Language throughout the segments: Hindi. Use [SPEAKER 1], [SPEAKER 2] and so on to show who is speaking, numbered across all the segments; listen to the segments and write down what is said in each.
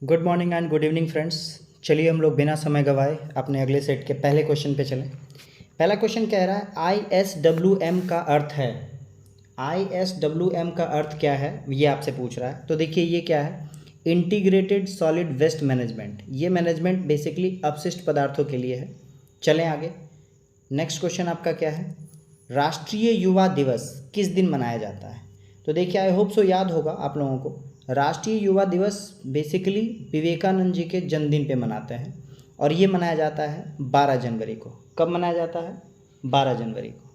[SPEAKER 1] Good morning and good evening friends. चलिए हम लोग बिना समय गवाए अपने अगले सेट के पहले क्वेश्चन पे चलें। पहला क्वेश्चन कह रहा है ISWM का अर्थ है। ISWM का अर्थ क्या है ये आपसे पूछ रहा है। तो देखिए ये क्या है, इंटीग्रेटेड सॉलिड वेस्ट मैनेजमेंट। ये मैनेजमेंट बेसिकली अपशिष्ट पदार्थों के लिए है। चलें आगे। नेक्स्ट क्वेश्चन आपका क्या है, राष्ट्रीय युवा दिवस किस दिन मनाया जाता है। तो देखिए आई होप सो याद होगा आप लोगों को। राष्ट्रीय युवा दिवस बेसिकली विवेकानंद जी के जन्मदिन पे मनाते हैं और ये मनाया जाता है 12 जनवरी को। कब मनाया जाता है? 12 जनवरी को।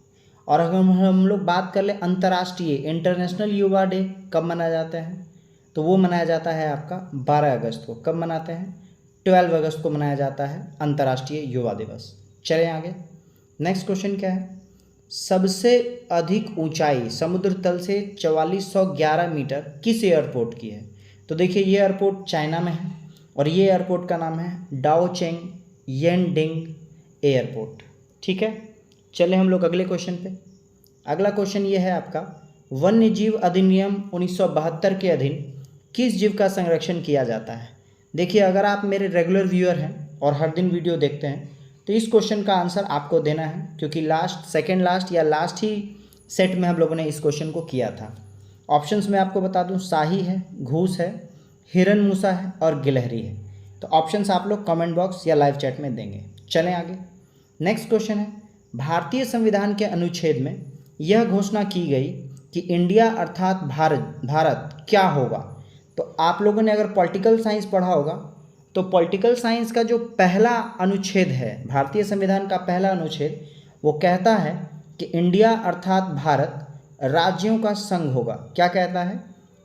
[SPEAKER 1] और अगर हम लोग बात कर ले अंतर्राष्ट्रीय इंटरनेशनल युवा डे कब मनाया जाता है, तो वो मनाया जाता है आपका 12 अगस्त को। कब मनाते हैं? 12 अगस्त को मनाया जाता है अंतर्राष्ट्रीय युवा दिवस। चलें आगे। नेक्स्ट क्वेश्चन क्या है, सबसे अधिक ऊंचाई समुद्र तल से 4411 मीटर किस एयरपोर्ट की है। तो देखिए ये एयरपोर्ट चाइना में है और ये एयरपोर्ट का नाम है डाओचेंग येनडिंग एयरपोर्ट। ठीक है, चले हम लोग अगले क्वेश्चन पे। अगला क्वेश्चन ये है आपका, वन्य जीव अधिनियम 1972 के अधीन किस जीव का संरक्षण किया जाता है। देखिए अगर आप मेरे रेगुलर व्यूअर हैं और हर दिन वीडियो देखते हैं तो इस क्वेश्चन का आंसर आपको देना है, क्योंकि सेकेंड लास्ट या लास्ट ही सेट में हम लोगों ने इस क्वेश्चन को किया था। ऑप्शंस में आपको बता दूं, शाही है, घूस है, हिरन मूसा है और गिलहरी है। तो ऑप्शंस आप लोग कमेंट बॉक्स या लाइव चैट में देंगे। चलें आगे। नेक्स्ट क्वेश्चन है, भारतीय संविधान के अनुच्छेद में यह घोषणा की गई कि इंडिया अर्थात भारत क्या होगा। तो आप लोगों ने अगर पॉलिटिकल साइंस पढ़ा होगा तो पॉलिटिकल साइंस का जो पहला अनुच्छेद है, भारतीय संविधान का पहला अनुच्छेद, वो कहता है कि इंडिया अर्थात भारत राज्यों का संघ होगा। क्या कहता है?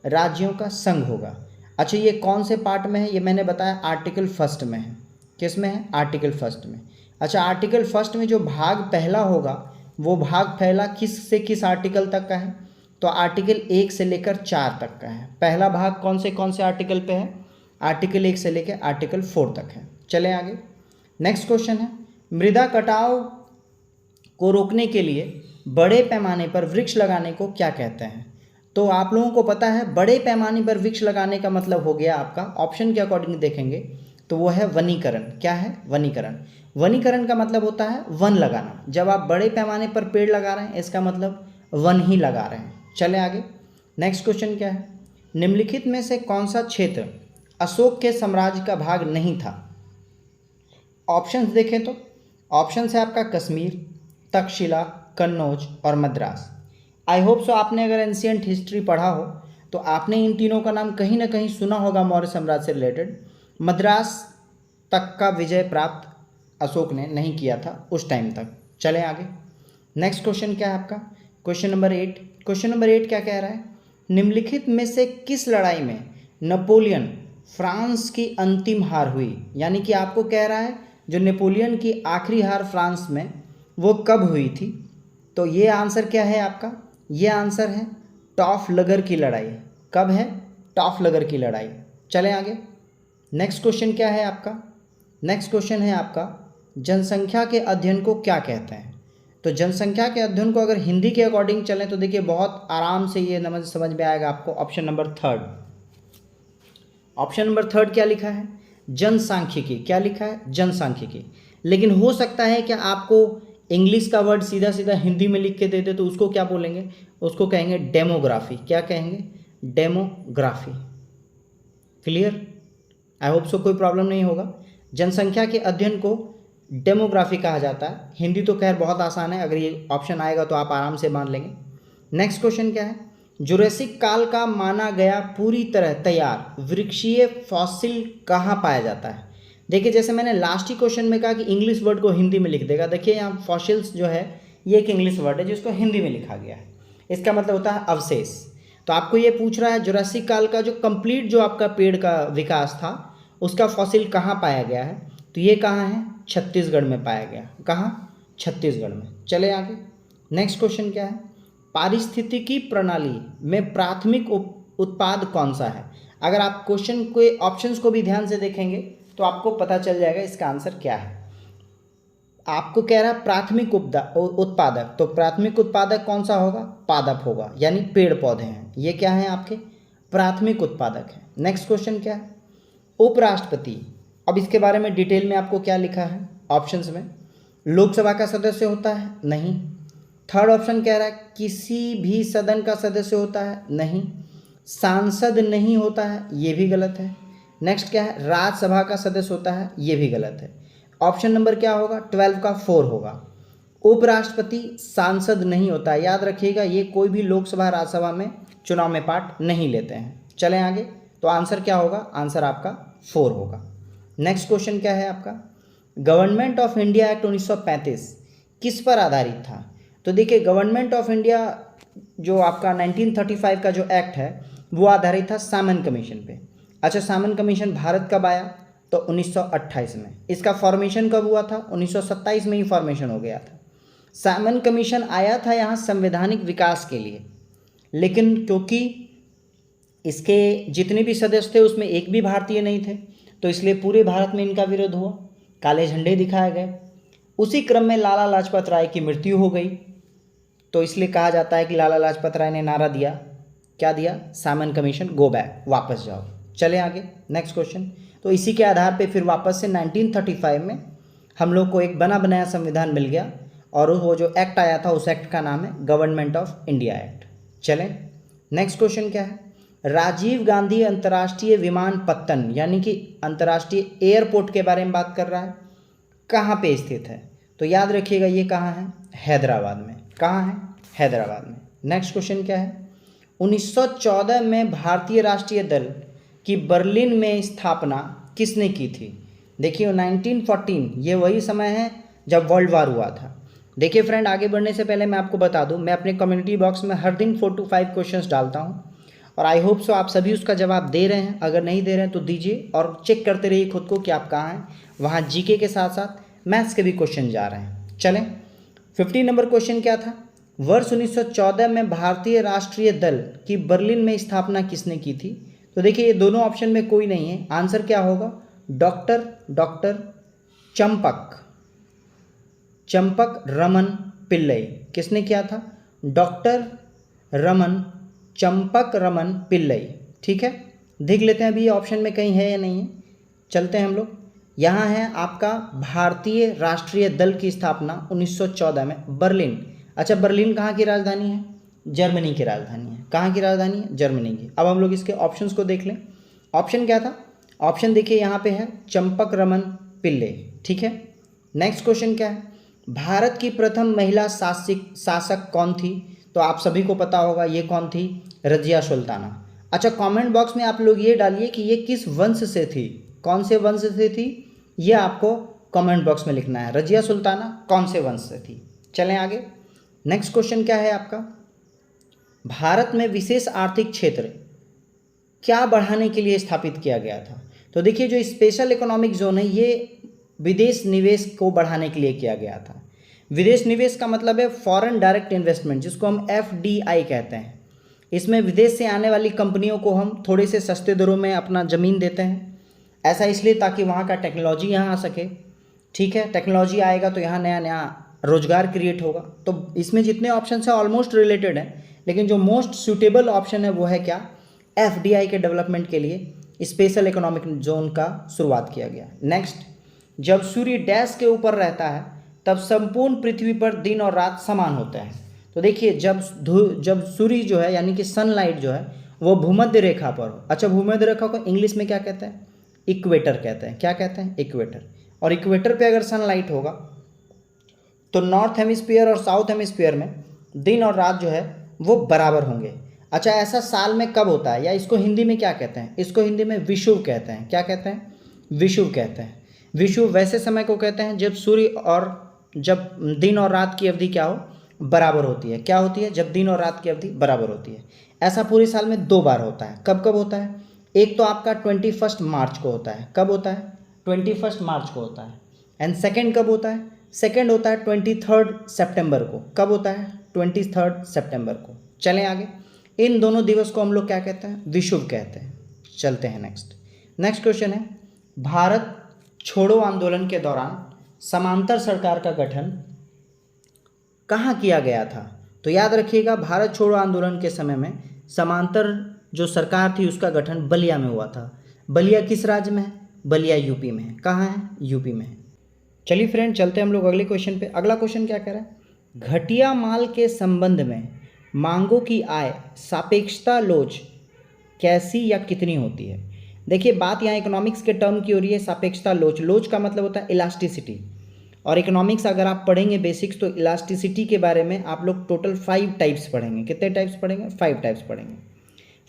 [SPEAKER 1] राज्यों का संघ होगा। अच्छा ये कौन से पार्ट में है? ये मैंने बताया आर्टिकल फर्स्ट में है। किस में है? आर्टिकल फर्स्ट में। अच्छा आर्टिकल फर्स्ट में जो भाग पहला होगा वो भाग पहला किस से किस आर्टिकल तक का है? तो आर्टिकल 1 से लेकर 4 तक का है। पहला भाग कौन से आर्टिकल पे है? आर्टिकल 1 से लेकर आर्टिकल 4 तक है। चलें आगे। नेक्स्ट क्वेश्चन है, मृदा कटाव को रोकने के लिए बड़े पैमाने पर वृक्ष लगाने को क्या कहते हैं। तो आप लोगों को पता है बड़े पैमाने पर वृक्ष लगाने का मतलब हो गया आपका, ऑप्शन के अकॉर्डिंग देखेंगे तो वो है वनीकरण। क्या है? वनीकरण। वनीकरण का मतलब होता है वन लगाना। जब आप बड़े पैमाने पर पेड़ लगा रहे हैं इसका मतलब वन ही लगा रहे हैं। चलें आगे। नेक्स्ट क्वेश्चन क्या है, निम्नलिखित में से कौन सा क्षेत्र अशोक के साम्राज्य का भाग नहीं था। ऑप्शंस देखें तो ऑप्शन है आपका कश्मीर, तक्षशिला, कन्नौज और मद्रास। आई होप सो आपने अगर एंशियंट हिस्ट्री पढ़ा हो तो आपने इन तीनों का नाम कहीं ना कहीं सुना होगा मौर्य साम्राज्य से रिलेटेड। मद्रास तक का विजय प्राप्त अशोक ने नहीं किया था उस टाइम तक। चलें आगे। नेक्स्ट क्वेश्चन क्या है आपका, क्वेश्चन नंबर 8। क्वेश्चन नंबर 8 क्या कह रहा है, निम्नलिखित में से किस लड़ाई में नेपोलियन फ्रांस की अंतिम हार हुई। यानी कि आपको कह रहा है जो नेपोलियन की आखिरी हार फ्रांस में वो कब हुई थी। तो ये आंसर क्या है आपका, ये आंसर है टॉफलगर की लड़ाई। कब है? टॉफलगर की लड़ाई। चलें आगे। नेक्स्ट क्वेश्चन क्या है आपका, नेक्स्ट क्वेश्चन है आपका, जनसंख्या के अध्ययन को क्या कहते हैं। तो जनसंख्या के अध्ययन को अगर हिंदी के अकॉर्डिंग चलें तो देखिए बहुत आराम से ये समझ में आएगा आपको। ऑप्शन नंबर 3, ऑप्शन नंबर 3 क्या लिखा है? जनसांख्यिकी। क्या लिखा है? जनसांख्यिकी। लेकिन हो सकता है कि आपको इंग्लिश का वर्ड सीधा सीधा हिंदी में लिख के दे दे तो उसको क्या बोलेंगे? उसको कहेंगे डेमोग्राफी। क्या कहेंगे? Demography. Clear? I hope so कोई प्रॉब्लम नहीं होगा। जनसंख्या के अध्ययन को डेमोग्राफी कहा जाता है। हिंदी तो खैर बहुत आसान है, अगर ये ऑप्शन आएगा तो आप आराम से मान लेंगे। नेक्स्ट क्वेश्चन क्या है, जुरासिक काल का माना गया पूरी तरह तैयार वृक्षीय फॉसिल कहाँ पाया जाता है। देखिए जैसे मैंने लास्ट ही क्वेश्चन में कहा कि इंग्लिश वर्ड को हिंदी में लिख देगा। देखिए यहाँ फॉसिल्स जो है ये एक इंग्लिश वर्ड है जिसको हिंदी में लिखा गया है। इसका मतलब होता है अवशेष। तो आपको ये पूछ रहा है जुरासिक काल का जो कंप्लीट जो आपका पेड़ का विकास था उसका फॉसिल कहाँ पाया गया है। तो ये कहाँ है? छत्तीसगढ़ में पाया गया। कहाँ? छत्तीसगढ़ में। चले आगे। नेक्स्ट क्वेश्चन क्या है, पारिस्थितिकी प्रणाली में प्राथमिक उत्पाद कौन सा है। अगर आप क्वेश्चन के ऑप्शंस को भी ध्यान से देखेंगे तो आपको पता चल जाएगा इसका आंसर क्या है। आपको कह रहा है प्राथमिक उत्पादक, तो प्राथमिक उत्पादक कौन सा होगा? पादप होगा, यानी पेड़ पौधे हैं। ये क्या है? आपके प्राथमिक उत्पादक हैं। नेक्स्ट क्वेश्चन क्या है, उपराष्ट्रपति, अब इसके बारे में डिटेल में आपको क्या लिखा है ऑप्शंस में, लोकसभा का सदस्य होता है, नहीं। थर्ड ऑप्शन कह रहा है किसी भी सदन का सदस्य होता है, नहीं। सांसद नहीं होता है, ये भी गलत है। नेक्स्ट क्या है, राज्यसभा का सदस्य होता है, ये भी गलत है। ऑप्शन नंबर क्या होगा, 12 का 4 होगा। उपराष्ट्रपति सांसद नहीं होता है, याद रखिएगा ये कोई भी लोकसभा राज्यसभा में चुनाव में पार्ट नहीं लेते हैं। चलें आगे, तो आंसर क्या होगा, आंसर आपका 4 होगा। नेक्स्ट क्वेश्चन क्या है आपका, गवर्नमेंट ऑफ इंडिया एक्ट 1935 किस पर आधारित था। तो देखिए गवर्नमेंट ऑफ इंडिया जो आपका 1935 का जो एक्ट है वो आधारित था सामन कमीशन पे। अच्छा, सामन कमीशन भारत कब आया, तो 1928 में। इसका फॉर्मेशन कब हुआ था, 1927 में ही फॉर्मेशन हो गया था। सामन कमीशन आया था यहाँ संवैधानिक विकास के लिए, लेकिन क्योंकि इसके जितने भी सदस्य थे उसमें एक भी भारतीय नहीं थे, तो इसलिए पूरे भारत में इनका विरोध हुआ, काले झंडे दिखाए गए। उसी क्रम में लाला लाजपत राय की मृत्यु हो गई, तो इसलिए कहा जाता है कि लाला लाजपत राय ने नारा दिया, क्या दिया, सामन कमीशन गो बैक, वापस जाओ। चले आगे, नेक्स्ट क्वेश्चन। तो इसी के आधार पे फिर वापस से 1935 में हम लोग को एक बना बनाया संविधान मिल गया, और वो जो एक्ट आया था उस एक्ट का नाम है गवर्नमेंट ऑफ इंडिया एक्ट। चलें, नेक्स्ट क्वेश्चन क्या है, राजीव गांधी अंतर्राष्ट्रीय विमानपत्तन यानी कि अंतर्राष्ट्रीय एयरपोर्ट के बारे में बात कर रहा है, कहाँ पे स्थित है। तो याद रखिएगा ये कहाँ है, हैदराबाद में। कहाँ है, हैदराबाद में। नेक्स्ट क्वेश्चन क्या है, 1914 में भारतीय राष्ट्रीय दल की बर्लिन में स्थापना किसने की थी। देखिए 1914 ये वही समय है जब वर्ल्ड वार हुआ था। देखिए फ्रेंड, आगे बढ़ने से पहले मैं आपको बता दूं, मैं अपने कम्युनिटी बॉक्स में हर दिन 4 to 5 क्वेश्चंस डालता हूं, और आई होप सो आप सभी उसका जवाब दे रहे हैं। अगर नहीं दे रहे हैं तो दीजिए, और चेक करते रहिए खुद को कि आप कहाँ हैं। वहाँ जीके के साथ साथ मैथ्स के भी क्वेश्चन जा रहे हैं। चलें, 15 नंबर क्वेश्चन क्या था, वर्ष 1914 में भारतीय राष्ट्रीय दल की बर्लिन में स्थापना किसने की थी। तो देखिए ये दोनों ऑप्शन में कोई नहीं है, आंसर क्या होगा, डॉक्टर चंपक रमन पिल्लई। किसने किया था, डॉक्टर चंपक रमन पिल्लई। ठीक है, देख लेते हैं अभी ये ऑप्शन में कहीं है या नहीं है। चलते हैं हम लोग, यहाँ है आपका भारतीय राष्ट्रीय दल की स्थापना 1914 में बर्लिन। अच्छा, बर्लिन कहाँ की राजधानी है, जर्मनी की राजधानी है। कहाँ की राजधानी है, जर्मनी की। अब हम लोग इसके ऑप्शंस को देख लें। ऑप्शन क्या था, ऑप्शन देखिए यहाँ पे है चंपक रमन पिल्ले। ठीक है, नेक्स्ट क्वेश्चन क्या है, भारत की प्रथम महिला शासक कौन थी। तो आप सभी को पता होगा ये कौन थी, रजिया सुल्ताना। अच्छा, कमेंट बॉक्स में आप लोग ये डालिए कि ये किस वंश से थी, कौन से वंश से थी, ये आपको कमेंट बॉक्स में लिखना है। रजिया सुल्ताना कौन से वंश से थी। चलें आगे, नेक्स्ट क्वेश्चन क्या है आपका, भारत में विशेष आर्थिक क्षेत्र क्या बढ़ाने के लिए स्थापित किया गया था। तो देखिए जो स्पेशल इकोनॉमिक जोन है ये विदेश निवेश को बढ़ाने के लिए किया गया था। विदेश निवेश का मतलब है फॉरेन डायरेक्ट इन्वेस्टमेंट, जिसको हम FDI कहते हैं। इसमें विदेश से आने वाली कंपनियों को हम थोड़े से सस्ते दरों में अपना ज़मीन देते हैं। ऐसा इसलिए ताकि वहाँ का टेक्नोलॉजी यहाँ आ सके। ठीक है, टेक्नोलॉजी आएगा तो यहाँ नया नया रोजगार क्रिएट होगा। तो इसमें जितने ऑप्शन हैं ऑलमोस्ट रिलेटेड हैं, लेकिन जो मोस्ट सूटेबल ऑप्शन है वो है क्या, FDI के डेवलपमेंट के लिए स्पेशल इकोनॉमिक जोन का शुरुआत किया गया। नेक्स्ट, जब सूर्य डैश के ऊपर रहता है तब संपूर्ण पृथ्वी पर दिन और रात समान होता है। तो देखिए जब सूर्य जो है यानी कि सनलाइट जो है वो भूमध्य रेखा पर हो। अच्छा, भूमध्य रेखा को इंग्लिश में क्या कहते हैं, इक्वेटर कहते हैं। क्या कहते हैं, इक्वेटर। और इक्वेटर पे अगर सनलाइट होगा तो नॉर्थ हेमिस्फीयर और साउथ हेमिस्फीयर में दिन और रात जो है वो बराबर होंगे। अच्छा, ऐसा साल में कब होता है, या इसको हिंदी में क्या कहते हैं, इसको हिंदी में विषुव कहते हैं। क्या कहते हैं, विषुव कहते हैं। विषुव वैसे समय को कहते हैं जब सूर्य और जब दिन और रात की अवधि क्या हो, बराबर होती है। क्या होती है, जब दिन और रात की अवधि बराबर होती है। ऐसा पूरे साल में 2 बार होता है। कब कब होता है, एक तो आपका 21 मार्च को होता है। कब होता है, 21 मार्च को होता है। एंड सेकेंड कब होता है, सेकेंड होता है 23 सितंबर को। कब होता है, 23 सितंबर को। चलें आगे, इन दोनों दिवस को हम लोग क्या कहते हैं, विषुव कहते हैं। चलते हैं नेक्स्ट क्वेश्चन है, भारत छोड़ो आंदोलन के दौरान समांतर सरकार का गठन कहाँ किया गया था। तो याद रखिएगा, भारत छोड़ो आंदोलन के समय में समांतर जो सरकार थी उसका गठन बलिया में हुआ था। बलिया किस राज्य में है? बलिया यूपी में है। कहाँ है? यूपी में है। चलिए फ्रेंड, चलते हैं हम लोग अगले क्वेश्चन पे। अगला क्वेश्चन क्या कह रहा है? घटिया माल के संबंध में मांगों की आय सापेक्षता लोच कैसी या कितनी होती है? देखिए, बात यहाँ इकोनॉमिक्स के टर्म की हो रही है। सापेक्षता लोच, लोच का मतलब होता है इलास्टिसिटी। और इकोनॉमिक्स अगर आप पढ़ेंगे बेसिक्स, तो इलास्टिसिटी के बारे में आप लोग टोटल 5 टाइप्स पढ़ेंगे। कितने टाइप्स पढ़ेंगे? 5 टाइप्स पढ़ेंगे।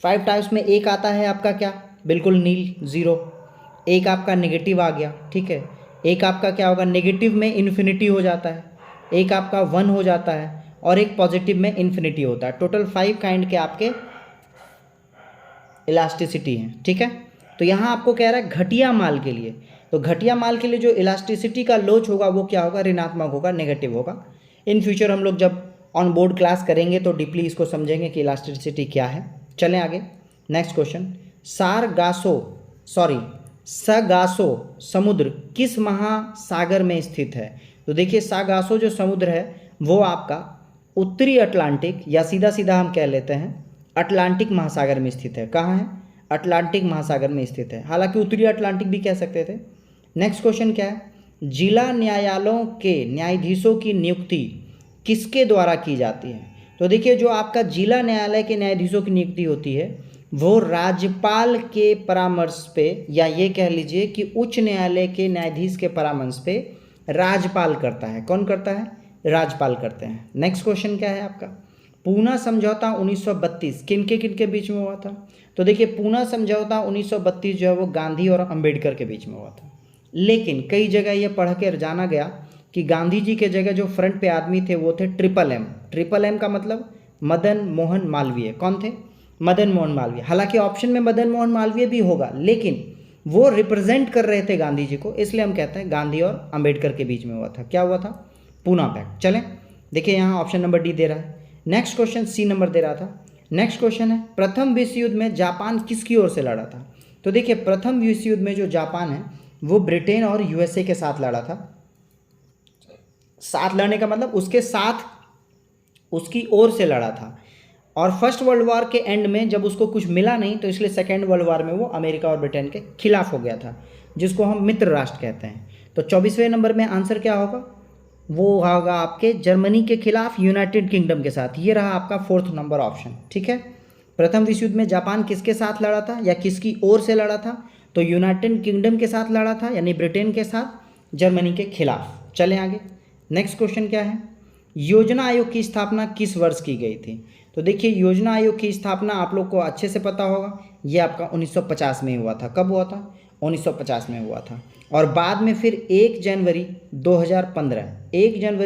[SPEAKER 1] 5 टाइप्स में एक आता है आपका क्या? बिल्कुल नील, जीरो। एक आपका नेगेटिव आ गया, ठीक है। एक आपका क्या होगा? नेगेटिव में इन्फिनिटी हो जाता है। एक आपका 1 हो जाता है और एक पॉजिटिव में इन्फिनिटी होता है। टोटल 5 काइंड के आपके इलास्टिसिटी हैं, ठीक है। तो यहाँ आपको कह रहा है घटिया माल के लिए, तो घटिया माल के लिए जो इलास्टिसिटी का लोच होगा वो क्या होगा? ऋणात्मक होगा, नेगेटिव होगा। इन फ्यूचर हम लोग जब ऑन बोर्ड क्लास करेंगे तो डीपली इसको समझेंगे कि इलास्टिसिटी क्या है। चलें आगे, नेक्स्ट क्वेश्चन। सगासो समुद्र किस महासागर में स्थित है? तो देखिए, सागासो जो समुद्र है वो आपका उत्तरी अटलांटिक, या सीधा सीधा हम कह लेते हैं अटलांटिक महासागर में स्थित है। कहाँ है? अटलांटिक महासागर में स्थित है। हालांकि उत्तरी अटलांटिक भी कह सकते थे। नेक्स्ट क्वेश्चन क्या है? जिला न्यायालयों के न्यायाधीशों की नियुक्ति किसके द्वारा की जाती है? तो देखिए, जो आपका जिला न्यायालय के न्यायाधीशों की नियुक्ति होती है वो राज्यपाल के परामर्श पे, या ये कह लीजिए कि उच्च न्यायालय के न्यायाधीश के परामर्श पे राज्यपाल करता है। कौन करता है? राज्यपाल करते हैं। नेक्स्ट क्वेश्चन क्या है आपका? पूना समझौता 1932 किनके बीच में हुआ था? तो देखिए, पूना समझौता 1932 जो है वो गांधी और अंबेडकर के बीच में हुआ था। लेकिन कई जगह ये पढ़ के जाना गया कि गांधी जी के जगह जो फ्रंट पे आदमी थे वो थे ट्रिपल एम। ट्रिपल एम का मतलब मदन मोहन मालवीय। कौन थे? मदन मोहन मालवीय। हालांकि ऑप्शन में मदन मोहन मालवीय भी होगा, लेकिन वो रिप्रेजेंट कर रहे थे गांधी जी को, इसलिए हम कहते हैं गांधी और अंबेडकर के बीच में हुआ था। क्या हुआ था? पूना पैक्ट। चलें, देखिए यहाँ ऑप्शन नंबर डी दे रहा है। नेक्स्ट क्वेश्चन सी नंबर दे रहा था। नेक्स्ट क्वेश्चन है, प्रथम विश्व युद्ध में जापान किसकी ओर से लड़ा था? तो देखिए, प्रथम विश्व युद्ध में जो जापान है वो ब्रिटेन और यूएसए के साथ लड़ा था। साथ लड़ने का मतलब उसके साथ, उसकी ओर से लड़ा था। और फर्स्ट वर्ल्ड वॉर के एंड में जब उसको कुछ मिला नहीं, तो इसलिए सेकेंड वर्ल्ड वॉर में वो अमेरिका और ब्रिटेन के खिलाफ हो गया था, जिसको हम मित्र राष्ट्र कहते हैं। तो 24वें नंबर में आंसर क्या होगा? वो होगा आपके जर्मनी के खिलाफ यूनाइटेड किंगडम के साथ। ये रहा आपका 4th नंबर ऑप्शन, ठीक है। प्रथम विश्व युद्ध में जापान किसके साथ लड़ा था या किसकी ओर से लड़ा था? तो यूनाइटेड किंगडम के साथ लड़ा था, यानी ब्रिटेन के साथ, जर्मनी के खिलाफ। चलें आगे, नेक्स्ट क्वेश्चन क्या है? योजना आयोग की स्थापना किस वर्ष की गई थी? तो देखिए, योजना आयोग की स्थापना आप लोग को अच्छे से पता होगा, ये आपका 1950 में हुआ था। कब हुआ था? 1950 में हुआ था। और बाद में फिर 1 जनवरी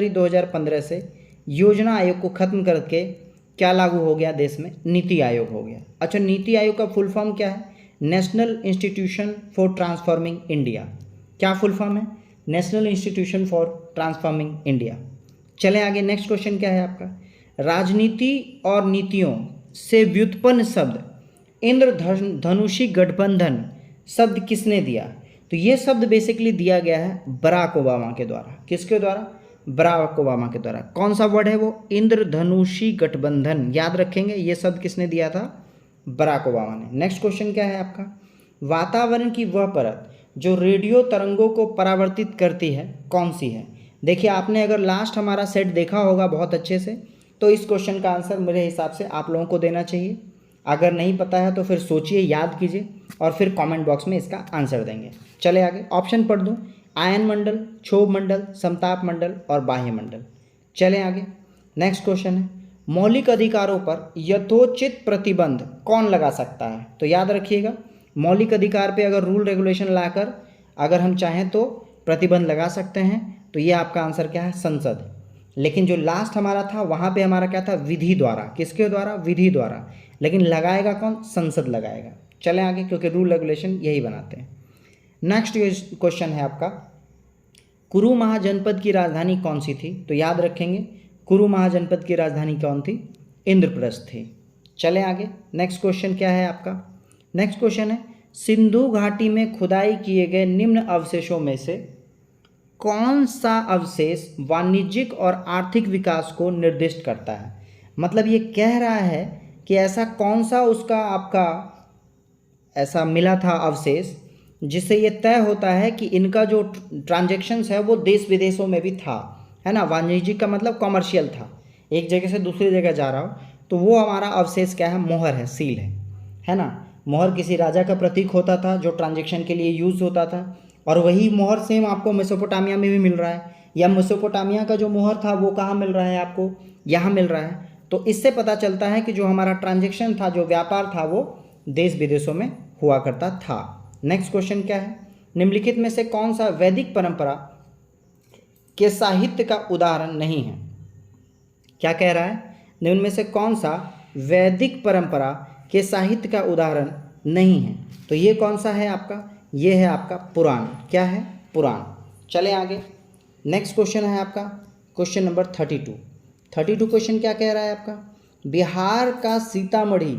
[SPEAKER 1] 2015 से योजना आयोग को ख़त्म करके क्या लागू हो गया देश में? नीति आयोग हो गया। अच्छा, नीति आयोग का फुल फॉर्म क्या है? National institution for transforming India. क्या फुल फॉर्म है? National institution for transforming India. चलें आगे, नेक्स्ट क्वेश्चन क्या है आपका? राजनीति और नीतियों से व्युत्पन्न शब्द इंद्रधनुषी गठबंधन शब्द किसने दिया? तो ये शब्द बेसिकली दिया गया है बराक ओबामा के द्वारा। किसके द्वारा? बराक ओबामा के द्वारा। कौन सा वर्ड है वो? इंद्रधनुषी गठबंधन। याद रखेंगे, ये शब्द किसने दिया था? बराक ओबामा ने। नेक्स्ट क्वेश्चन क्या है आपका? वातावरण की वह परत जो रेडियो तरंगों को परावर्तित करती है कौन सी है? देखिए, आपने अगर लास्ट हमारा सेट देखा होगा बहुत अच्छे से, तो इस क्वेश्चन का आंसर मेरे हिसाब से आप लोगों को देना चाहिए। अगर नहीं पता है तो फिर सोचिए, याद कीजिए और फिर कमेंट बॉक्स में इसका आंसर देंगे। चले आगे, ऑप्शन पढ़ दूँ। आयन मंडल, क्षोभ मंडल, समताप मंडल और बाह्य मंडल। चलें आगे, नेक्स्ट क्वेश्चन है, मौलिक अधिकारों पर यथोचित प्रतिबंध कौन लगा सकता है? तो याद रखिएगा, मौलिक अधिकार पे अगर रूल रेगुलेशन लाकर अगर हम चाहें तो प्रतिबंध लगा सकते हैं। तो ये आपका आंसर क्या है? संसद। लेकिन जो लास्ट हमारा था वहाँ पे हमारा क्या था? विधि द्वारा। किसके द्वारा? विधि द्वारा। लेकिन लगाएगा कौन? संसद लगाएगा। चलें आगे, क्योंकि रूल रेगुलेशन यही बनाते हैं। नेक्स्ट क्वेश्चन है आपका, कुरु महाजनपद की राजधानी कौन सी थी? तो याद रखेंगे, कुरु महाजनपद की राजधानी कौन थी? इंद्रप्रस्थ थी। चलें आगे, नेक्स्ट क्वेश्चन क्या है आपका? नेक्स्ट क्वेश्चन है, सिंधु घाटी में खुदाई किए गए निम्न अवशेषों में से कौन सा अवशेष वाणिज्यिक और आर्थिक विकास को निर्दिष्ट करता है? मतलब ये कह रहा है कि ऐसा कौन सा उसका आपका ऐसा मिला था अवशेष, जिससे ये तय होता है कि इनका जो ट्रांजेक्शन्स है वो देश विदेशों में भी था, है ना। वाणिज्यिक का मतलब कॉमर्शियल था, एक जगह से दूसरी जगह जा रहा हो, तो वो हमारा अवशेष क्या है, मोहर है, सील है ना। मोहर किसी राजा का प्रतीक होता था जो ट्रांजेक्शन के लिए यूज़ होता था, और वही मोहर सेम आपको मेसोपोटामिया में भी मिल रहा है, या मेसोपोटामिया का जो मोहर था वो कहाँ मिल रहा है आपको, यहाँ मिल रहा है। तो इससे पता चलता है कि जो हमारा ट्रांजेक्शन था, जो व्यापार था, वो देश विदेशों में हुआ करता था। नेक्स्ट क्वेश्चन क्या है, निम्नलिखित में से कौन सा वैदिक परंपरा के साहित्य का उदाहरण नहीं है। क्या कह रहा है, निम्न में से कौन सा वैदिक परंपरा के साहित्य का उदाहरण नहीं है। तो ये कौन सा है आपका, ये है आपका पुराण। क्या है, पुराण। चले आगे, नेक्स्ट क्वेश्चन है आपका क्वेश्चन नंबर 32 क्वेश्चन क्या कह रहा है आपका, बिहार का सीतामढ़ी,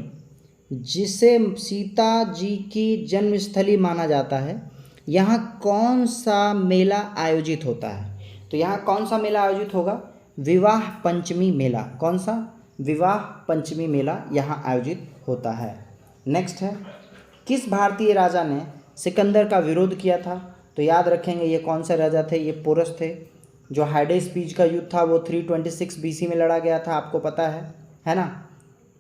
[SPEAKER 1] जिसे सीता जी की जन्मस्थली माना जाता है, यहाँ कौन सा मेला आयोजित होता है। तो यहाँ कौन सा मेला आयोजित होगा, विवाह पंचमी मेला। कौन सा, विवाह पंचमी मेला यहाँ आयोजित होता है। नेक्स्ट है, किस भारतीय राजा ने सिकंदर का विरोध किया था। तो याद रखेंगे ये कौन से राजा थे, ये पोरस थे। जो हाइडेस्पीज का युद्ध था वो 326 BC में लड़ा गया था, आपको पता है ना।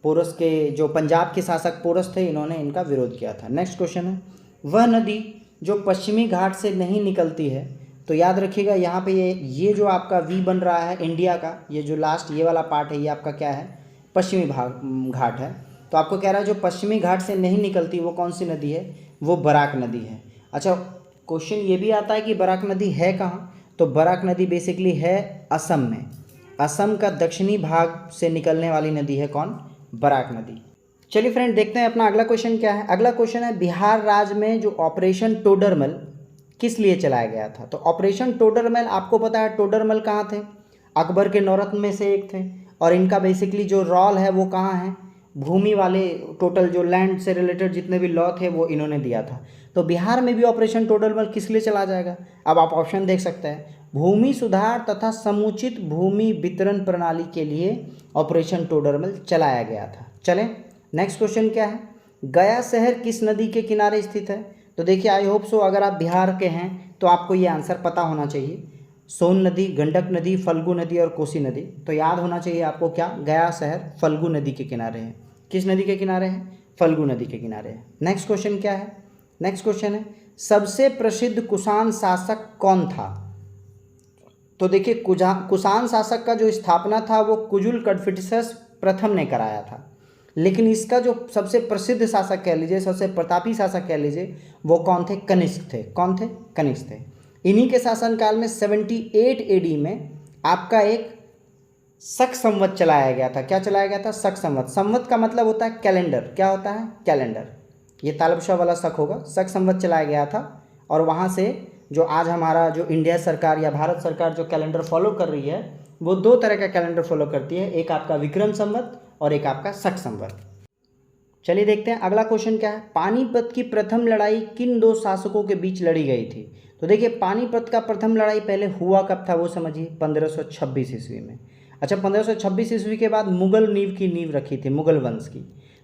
[SPEAKER 1] पोरस के जो पंजाब के शासक पोरस थे, इन्होंने इनका विरोध किया था। नेक्स्ट क्वेश्चन है, वह नदी जो पश्चिमी घाट से नहीं निकलती है। तो याद रखिएगा यहाँ पे ये जो आपका वी बन रहा है इंडिया का, ये जो लास्ट ये वाला पार्ट है, ये आपका क्या है, पश्चिमी घाट है। तो आपको कह रहा है जो पश्चिमी घाट से नहीं निकलती वो कौन सी नदी है, वो बराक नदी है। अच्छा, क्वेश्चन ये भी आता है कि बराक नदी है कहाँ। तो बराक नदी बेसिकली है असम में, असम का दक्षिणी भाग से निकलने वाली नदी है कौन, बराक नदी। चलिए फ्रेंड, देखते हैं अपना अगला क्वेश्चन क्या है। अगला क्वेश्चन है, बिहार राज्य में जो ऑपरेशन टोडरमल किस लिए चलाया गया था। तो ऑपरेशन टोडरमल, आपको पता है टोडरमल कहाँ थे, अकबर के नौरत्न में से एक थे, और इनका बेसिकली जो रोल है वो कहाँ है, भूमि वाले, टोटल जो लैंड से रिलेटेड जितने भी लॉ थे वो इन्होंने दिया था। तो बिहार में भी ऑपरेशन टोडरमल किस लिए चला जाएगा। अब आप ऑप्शन देख सकते हैं, भूमि सुधार तथा समुचित भूमि वितरण प्रणाली के लिए ऑपरेशन टोडरमल चलाया गया था। चलें, नेक्स्ट क्वेश्चन क्या है, गया शहर किस नदी के किनारे स्थित है। तो देखिए, आई होप सो अगर आप बिहार के हैं तो आपको ये आंसर पता होना चाहिए। सोन नदी, गंडक नदी, फल्गु नदी और कोसी नदी। तो याद होना चाहिए आपको क्या, गया शहर फल्गु नदी के किनारे है। किस नदी के किनारे है, फल्गु नदी के किनारे है। नेक्स्ट क्वेश्चन क्या है, नेक्स्ट क्वेश्चन है, सबसे प्रसिद्ध कुषाण शासक कौन था। तो देखिए, कुषाण शासक का जो स्थापना था वो कुजुल कडफिसेस प्रथम ने कराया था, लेकिन इसका जो सबसे प्रसिद्ध शासक कह लीजिए, सबसे प्रतापी शासक कह लीजिए, वो कौन थे, कनिष्क थे। कौन थे, कनिष्क थे। इन्हीं के शासनकाल में 78 AD में आपका एक शक संवत चलाया गया था। क्या चलाया गया था, शक संवत। संवत का मतलब होता है कैलेंडर। क्या होता है, कैलेंडर। ये तालबशाह वाला शक होगा, शक संवत चलाया गया था। और वहाँ से जो आज हमारा जो इंडिया सरकार या भारत सरकार जो कैलेंडर फॉलो कर रही है, वो दो तरह का कैलेंडर फॉलो करती है, एक आपका विक्रम संवत और एक आपका शक संवत। चलिए देखते हैं अगला क्वेश्चन क्या है, पानीपत की प्रथम लड़ाई किन दो शासकों के बीच लड़ी गई थी। तो देखिए, पानीपत का प्रथम लड़ाई पहले हुआ कब था वो समझिए, 1526 ईस्वी में। अच्छा, 1526 ईस्वी के बाद मुगल नींव रखी थी, मुगल वंश की।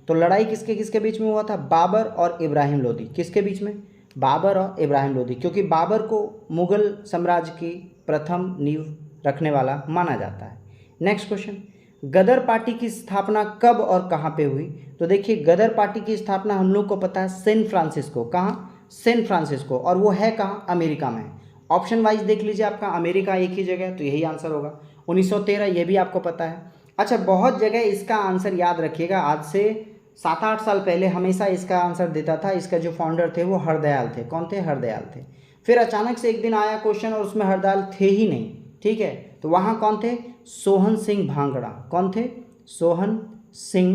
[SPEAKER 1] तो लड़ाई किसके किसके बीच में हुआ था, बाबर और इब्राहिम लोदी। किसके बीच में, बाबर और इब्राहिम लोदी, क्योंकि बाबर को मुगल साम्राज्य की प्रथम नींव रखने वाला माना जाता है। नेक्स्ट क्वेश्चन, गदर पार्टी की स्थापना कब और कहाँ पे हुई। तो देखिए, गदर पार्टी की स्थापना हम लोग को पता है सैन फ्रांसिस्को। कहाँ, सैन फ्रांसिस्को, और वो है कहाँ, अमेरिका में। ऑप्शन वाइज देख लीजिए, आपका अमेरिका एक ही जगह, तो यही आंसर होगा। 1913, ये भी आपको पता है। अच्छा, बहुत जगह इसका आंसर याद रखिएगा, आज से 7-8 साल पहले हमेशा इसका आंसर देता था, इसका जो फाउंडर थे वो हरदयाल थे। कौन थे, हरदयाल थे। फिर अचानक से एक दिन आया क्वेश्चन और उसमें हरदयाल थे ही नहीं, ठीक है। तो वहाँ कौन थे, सोहन सिंह भांकड़ा। कौन थे, सोहन सिंह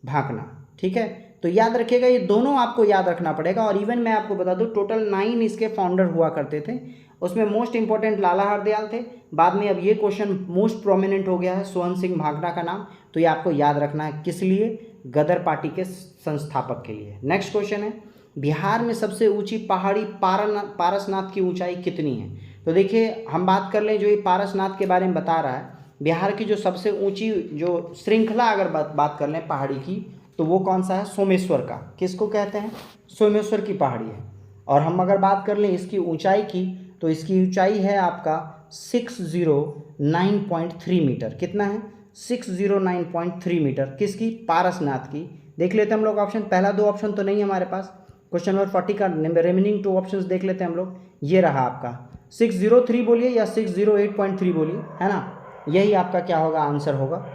[SPEAKER 1] भांकड़ा, ठीक है। तो याद रखिएगा, ये दोनों आपको याद रखना पड़ेगा। और इवन मैं आपको बता दूं, टोटल 9 इसके फाउंडर हुआ करते थे। उसमें मोस्ट इंपॉर्टेंट लाला हरदयाल थे। बाद में अब ये क्वेश्चन मोस्ट प्रोमिनेंट हो गया है, सोहन सिंह भांकड़ा का नाम। तो ये आपको याद रखना है, किस लिए, गदर पार्टी के संस्थापक के लिए। नेक्स्ट क्वेश्चन है, बिहार में सबसे ऊंची पहाड़ी पारसनाथ की ऊंचाई कितनी है। तो देखिए, हम बात कर लें, जो ये पारसनाथ के बारे में बता रहा है, बिहार की जो सबसे ऊंची जो श्रृंखला अगर बात कर लें पहाड़ी की, तो वो कौन सा है, सोमेश्वर का। किसको कहते हैं, सोमेश्वर की पहाड़ी है। और हम अगर बात कर लें इसकी ऊंचाई की, तो इसकी ऊंचाई है आपका 609.3 मीटर। कितना है, 609.3 मीटर। किसकी, पारसनाथ की। देख लेते हैं हम लोग ऑप्शन, पहला दो ऑप्शन तो नहीं है हमारे पास। क्वेश्चन नंबर 40 का रिमेनिंग 2 ऑप्शंस देख लेते हैं हम लोग। ये रहा आपका 603 बोलिए या 608.3 बोलिए, है ना, यही आपका क्या होगा, आंसर होगा।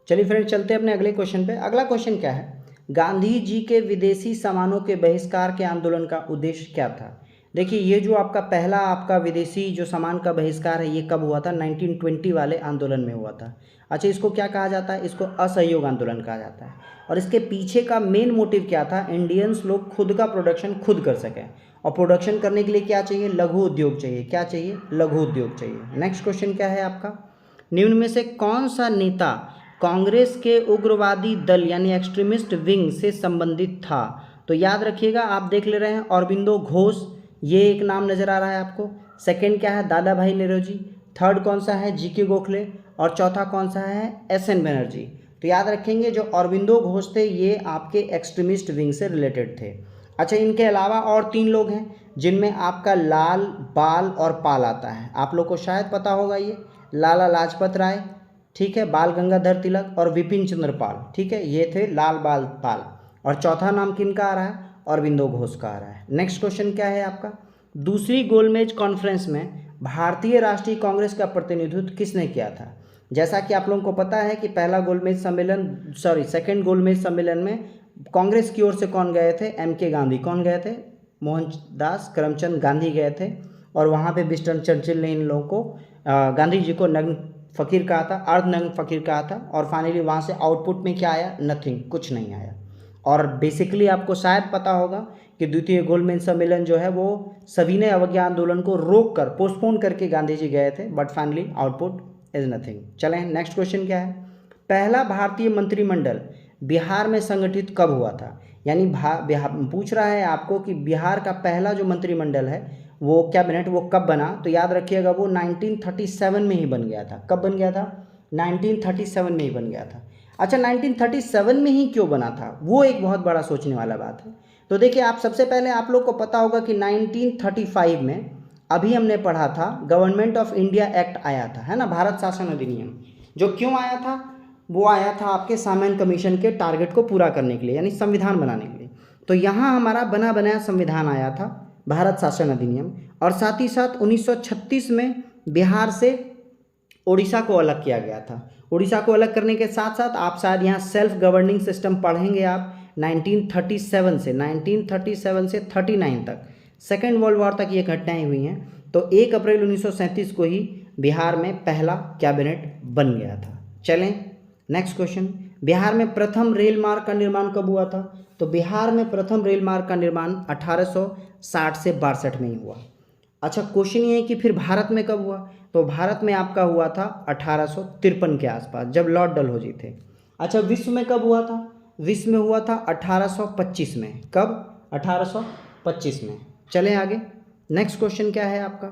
[SPEAKER 1] चलिए फ्रेंड चलते हैं अपने अगले क्वेश्चन पे। अगला क्वेश्चन क्या है, गांधी जी के विदेशी सामानों के बहिष्कार के आंदोलन का उद्देश्य क्या था। देखिए ये जो आपका पहला आपका विदेशी जो सामान का बहिष्कार है, ये कब हुआ था, 1920 वाले आंदोलन में हुआ था। अच्छा, इसको क्या कहा जाता है, इसको असहयोग आंदोलन कहा जाता है। और इसके पीछे का मेन मोटिव क्या था, इंडियंस लोग खुद का प्रोडक्शन खुद कर सकें। और प्रोडक्शन करने के लिए क्या चाहिए, लघु उद्योग चाहिए। क्या चाहिए, लघु उद्योग चाहिए। नेक्स्ट क्वेश्चन क्या है आपका, निम्न में से कौन सा नेता कांग्रेस के उग्रवादी दल यानी एक्सट्रीमिस्ट विंग से संबंधित था। तो याद रखिएगा, आप देख ले रहे हैं अरबिंदो घोष, ये एक नाम नज़र आ रहा है आपको। सेकंड क्या है, दादा भाई नौरोजी। थर्ड कौन सा है, जीके गोखले। और चौथा कौन सा है, एसएन बनर्जी। तो याद रखेंगे जो अरबिंदो घोष थे ये आपके एक्सट्रीमिस्ट विंग से रिलेटेड थे। अच्छा, इनके अलावा और 3 लोग हैं जिनमें आपका लाल, बाल और पाल आता है। आप लोग को शायद पता होगा, ये लाला लाजपत राय, ठीक है, बाल गंगाधर तिलक और विपिन चंद्र पाल, ठीक है, ये थे लाल, बाल, पाल। और चौथा नाम किनका आ रहा है, अरबिंदो घोष का आ रहा है। नेक्स्ट क्वेश्चन क्या है आपका, दूसरी गोलमेज कॉन्फ्रेंस में भारतीय राष्ट्रीय कांग्रेस का प्रतिनिधित्व किसने किया था। जैसा कि आप लोगों को पता है कि पहला गोलमेज सम्मेलन, सेकंड गोलमेज सम्मेलन में कांग्रेस की ओर से कौन गए थे, एम.के. गांधी। कौन गए थे, मोहनदास करमचंद गांधी गए थे। और वहाँ पे विंस्टन चर्चिल ने इन लोगों को गांधी जी को नग्न फ़कीर कहा था, अर्धनग्न फ़कीर कहा था। और फाइनली वहाँ से आउटपुट में क्या आया, नथिंग, कुछ नहीं आया। और बेसिकली आपको शायद पता होगा कि द्वितीय गोलमेज सम्मेलन जो है वो सविनय अवज्ञा आंदोलन को रोक कर, पोस्टपोन करके गांधी जी गए थे, but finally output is nothing. चलें नेक्स्ट क्वेश्चन क्या है, पहला भारतीय मंत्रिमंडल बिहार में संगठित कब हुआ था। यानी पूछ रहा है आपको कि बिहार का पहला जो मंत्रिमंडल है वो कैबिनेट वो कब बना। तो याद रखिएगा वो 1937 में ही बन गया था। कब बन गया था, 1937 में ही बन गया था। अच्छा, 1937 में ही क्यों बना था, वो एक बहुत बड़ा सोचने वाला बात है। तो देखिए, आप सबसे पहले आप लोग को पता होगा कि 1935 में अभी हमने पढ़ा था गवर्नमेंट ऑफ इंडिया एक्ट आया था, है ना, भारत शासन अधिनियम। जो क्यों आया था, वो आया था आपके सामैन कमीशन के टारगेट को पूरा करने के लिए, यानी संविधान बनाने के लिए। तो यहाँ हमारा बना बनाया संविधान आया था, भारत शासन अधिनियम। और साथ ही साथ 1936 में बिहार से उड़ीसा को अलग किया गया था। उड़ीसा को अलग करने के साथ साथ आप शायद यहाँ सेल्फ गवर्निंग सिस्टम पढ़ेंगे आप 1937 से 39 तक, सेकेंड वर्ल्ड वॉर तक ये घटनाएं हुई हैं। तो 1 अप्रैल 1937 को ही बिहार में पहला कैबिनेट बन गया था। चलें नेक्स्ट क्वेश्चन, बिहार में प्रथम रेल मार्ग का निर्माण कब हुआ था। तो बिहार में प्रथम रेल मार्ग का निर्माण 1860 से 62 में ही हुआ। अच्छा, क्वेश्चन ये है कि फिर भारत में कब हुआ। तो भारत में आपका हुआ था 1853 के आसपास, जब लॉर्ड डलहौजी थे। अच्छा, विश्व में कब हुआ था, विश्व में हुआ था 1825 में। कब, 1825 में। चलें आगे, नेक्स्ट क्वेश्चन क्या है आपका,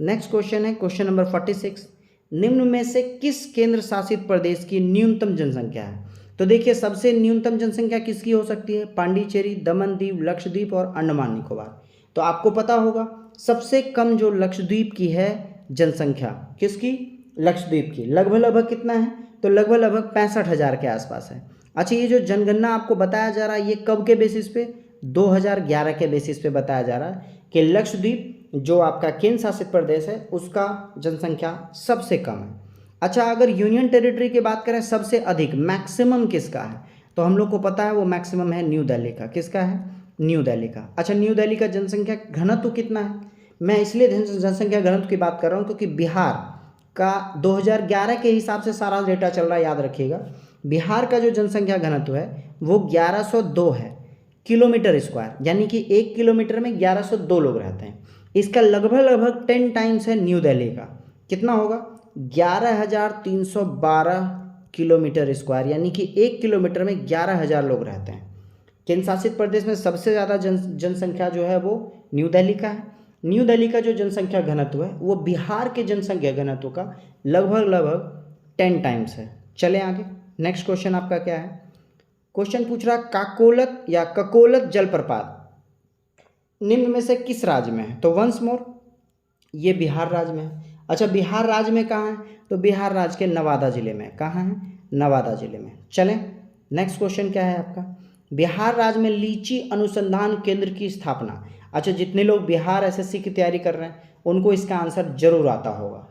[SPEAKER 1] नेक्स्ट क्वेश्चन है क्वेश्चन नंबर 46, निम्न में से किस केंद्र शासित प्रदेश की न्यूनतम जनसंख्या है। तो देखिए, सबसे न्यूनतम जनसंख्या किसकी हो सकती है, पांडिचेरी, दमन दीव, लक्षद्वीप और अंडमान निकोबार। तो आपको पता होगा सबसे कम जो लक्षद्वीप की है जनसंख्या, किसकी, लक्षद्वीप की, लगभग कितना है, तो लगभग 65,000 के आसपास है। अच्छा, ये जो जनगणना आपको बताया जा रहा है ये कब के बेसिस पे, 2011 के बेसिस पे बताया जा रहा है कि लक्षद्वीप जो आपका केंद्र शासित प्रदेश है उसका जनसंख्या सबसे कम है। अच्छा, अगर यूनियन टेरिटरी की बात करें सबसे अधिक मैक्सिमम किसका है, तो हम लोग को पता है वो मैक्सिमम है न्यू दिल्ली का। किसका है, न्यू दिल्ली का। अच्छा, न्यू दिल्ली का जनसंख्या घनत्व कितना है, मैं इसलिए जनसंख्या घनत्व की बात कर रहा हूँ क्योंकि बिहार का 2011 के हिसाब से सारा डेटा चल रहा है। याद रखिएगा, बिहार का जो जनसंख्या घनत्व है वो 1102 है किलोमीटर स्क्वायर, यानी कि 1 किलोमीटर में 1102 लोग रहते हैं। इसका लगभग 10 टाइम्स है न्यू दिल्ली का। कितना होगा, 11,312 किलोमीटर स्क्वायर, यानी कि 1 किलोमीटर में 11,000 लोग रहते हैं। केंद्र शासित प्रदेश में सबसे ज़्यादा जनसंख्या जो है वो न्यू दिल्ली का है। न्यू दिल्ली का जो जनसंख्या घनत्व है वो बिहार के जनसंख्या घनत्व का लगभग 10 टाइम्स है। चलें आगे, नेक्स्ट क्वेश्चन आपका क्या है, क्वेश्चन पूछ रहा काकोलत या ककोलत जलप्रपात निम्न में से किस राज्य में है? तो वंस मोर, ये बिहार राज्य में है। अच्छा, बिहार राज्य में कहाँ है? तो बिहार राज्य के नवादा जिले में। कहाँ है? नवादा जिले में। चलें, नेक्स्ट क्वेश्चन क्या है आपका? बिहार राज्य में लीची अनुसंधान केंद्र की स्थापना। अच्छा, जितने लोग बिहार एसएससी की तैयारी कर रहे हैं उनको इसका आंसर जरूर आता होगा,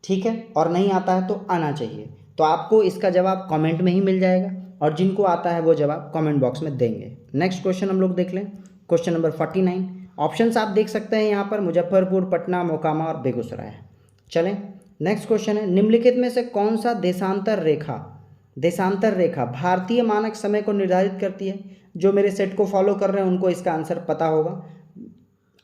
[SPEAKER 1] ठीक है, और नहीं आता है तो आना चाहिए। तो आपको इसका जवाब कमेंट में ही मिल जाएगा, और जिनको आता है वो जवाब कमेंट बॉक्स में देंगे। नेक्स्ट क्वेश्चन हम लोग देख लें, क्वेश्चन नंबर 49। ऑप्शंस आप देख सकते हैं यहाँ पर, मुजफ्फरपुर, पटना, मोकामा और बेगूसराय। चलें, नेक्स्ट क्वेश्चन है, निम्नलिखित में से कौन सा देशांतर रेखा भारतीय मानक समय को निर्धारित करती है? जो मेरे सेट को फॉलो कर रहे हैं उनको इसका आंसर पता होगा।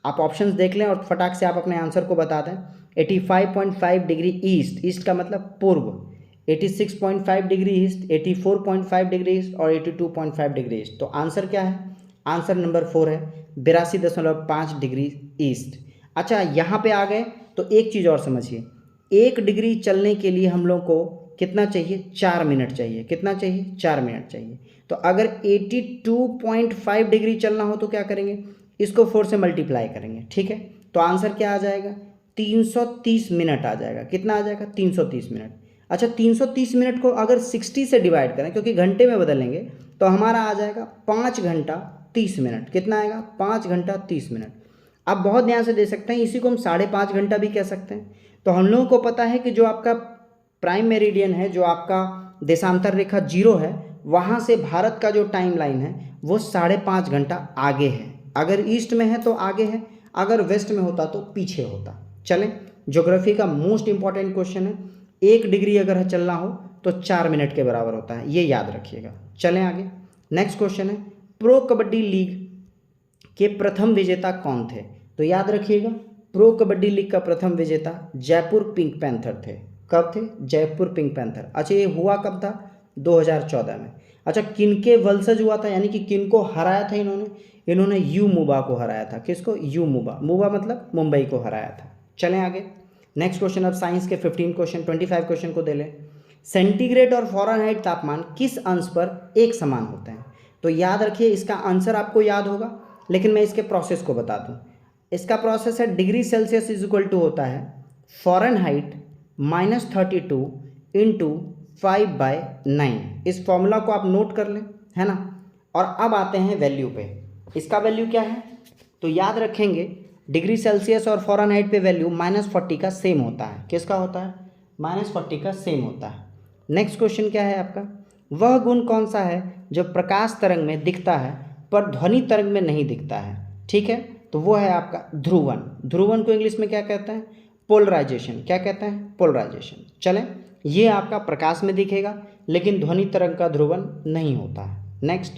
[SPEAKER 1] आप ऑप्शंस देख लें और फटाक से आप अपने आंसर को बता दें। 85.5 डिग्री ईस्ट, ईस्ट का मतलब पूर्व, 86.5 डिग्री ईस्ट, 84.5 डिग्री ईस्ट और 82.5 डिग्री ईस्ट। तो आंसर क्या है? आंसर नंबर 4 है, 82.5 डिग्री ईस्ट। अच्छा, यहाँ पे आ गए तो एक चीज़ और समझिए, 1 डिग्री चलने के लिए हम लोग को कितना चाहिए? 4 मिनट चाहिए। कितना चाहिए? 4 मिनट चाहिए। तो अगर 82.5 डिग्री चलना हो तो क्या करेंगे? इसको 4 से मल्टीप्लाई करेंगे, ठीक है। तो आंसर क्या आ जाएगा? 330 मिनट आ जाएगा। कितना आ जाएगा? 330 मिनट। अच्छा, 330 मिनट को अगर 60 से डिवाइड करें, क्योंकि घंटे में बदलेंगे, तो हमारा आ जाएगा 5 घंटा 30 मिनट। कितना आएगा? 5 घंटा 30 मिनट। आप बहुत ध्यान से दे सकते हैं, इसी को हम 5.5 घंटा भी कह सकते हैं। तो हम लोगों को पता है कि जो आपका प्राइम मेरिडियन है, जो आपका देशांतर रेखा 0 है, वहाँ से भारत का जो टाइम लाइन है वो 5.5 घंटा आगे है। अगर ईस्ट में है तो आगे है, अगर वेस्ट में होता तो पीछे होता। चलें, ज्योग्राफी का मोस्ट इंपॉर्टेंट क्वेश्चन है, 1 डिग्री अगर चलना हो तो 4 मिनट के बराबर होता है, ये याद रखिएगा। चलें आगे, नेक्स्ट क्वेश्चन है, प्रो कबड्डी लीग के प्रथम विजेता कौन थे? तो याद रखिएगा, प्रो कबड्डी लीग का प्रथम विजेता जयपुर पिंक पैंथर थे। कब थे? Jaipur pink panther. अच्छा, ये हुआ कब था? 2014 में। अच्छा, किनके वंशज हुआ था, यानी कि किनको हराया था इन्होंने यू मुबा को हराया था। किसको? यू मुबा। मुबा मतलब मुंबई को हराया था। चलें आगे, नेक्स्ट क्वेश्चन। अब साइंस के 15 क्वेश्चन, 25 क्वेश्चन को दे लें। सेंटीग्रेड और फ़ारेनहाइट तापमान किस अंश पर एक समान होते हैं? तो याद रखिए, इसका आंसर आपको याद होगा, लेकिन मैं इसके प्रोसेस को बता दूं। इसका प्रोसेस है, degree Celsius is equal to होता है फ़ारेनहाइट -32 इंटू 5/9। इस फॉर्मूला को आप नोट कर लें, है ना। और अब आते हैं वैल्यू पे। इसका वैल्यू क्या है? तो याद रखेंगे, डिग्री सेल्सियस और फ़ारेनहाइट पे वैल्यू -40 का सेम होता है। किसका होता है? -40 का सेम होता है। नेक्स्ट क्वेश्चन क्या है आपका? वह गुण कौन सा है जो प्रकाश तरंग में दिखता है पर ध्वनि तरंग में नहीं दिखता है? ठीक है, तो वो है आपका ध्रुवन। ध्रुवन को इंग्लिश में क्या कहते हैं? पोलराइजेशन। क्या कहते हैं? पोलराइजेशन। चलें, ये आपका प्रकाश में दिखेगा लेकिन ध्वनि तरंग का ध्रुवन नहीं होता है। नेक्स्ट,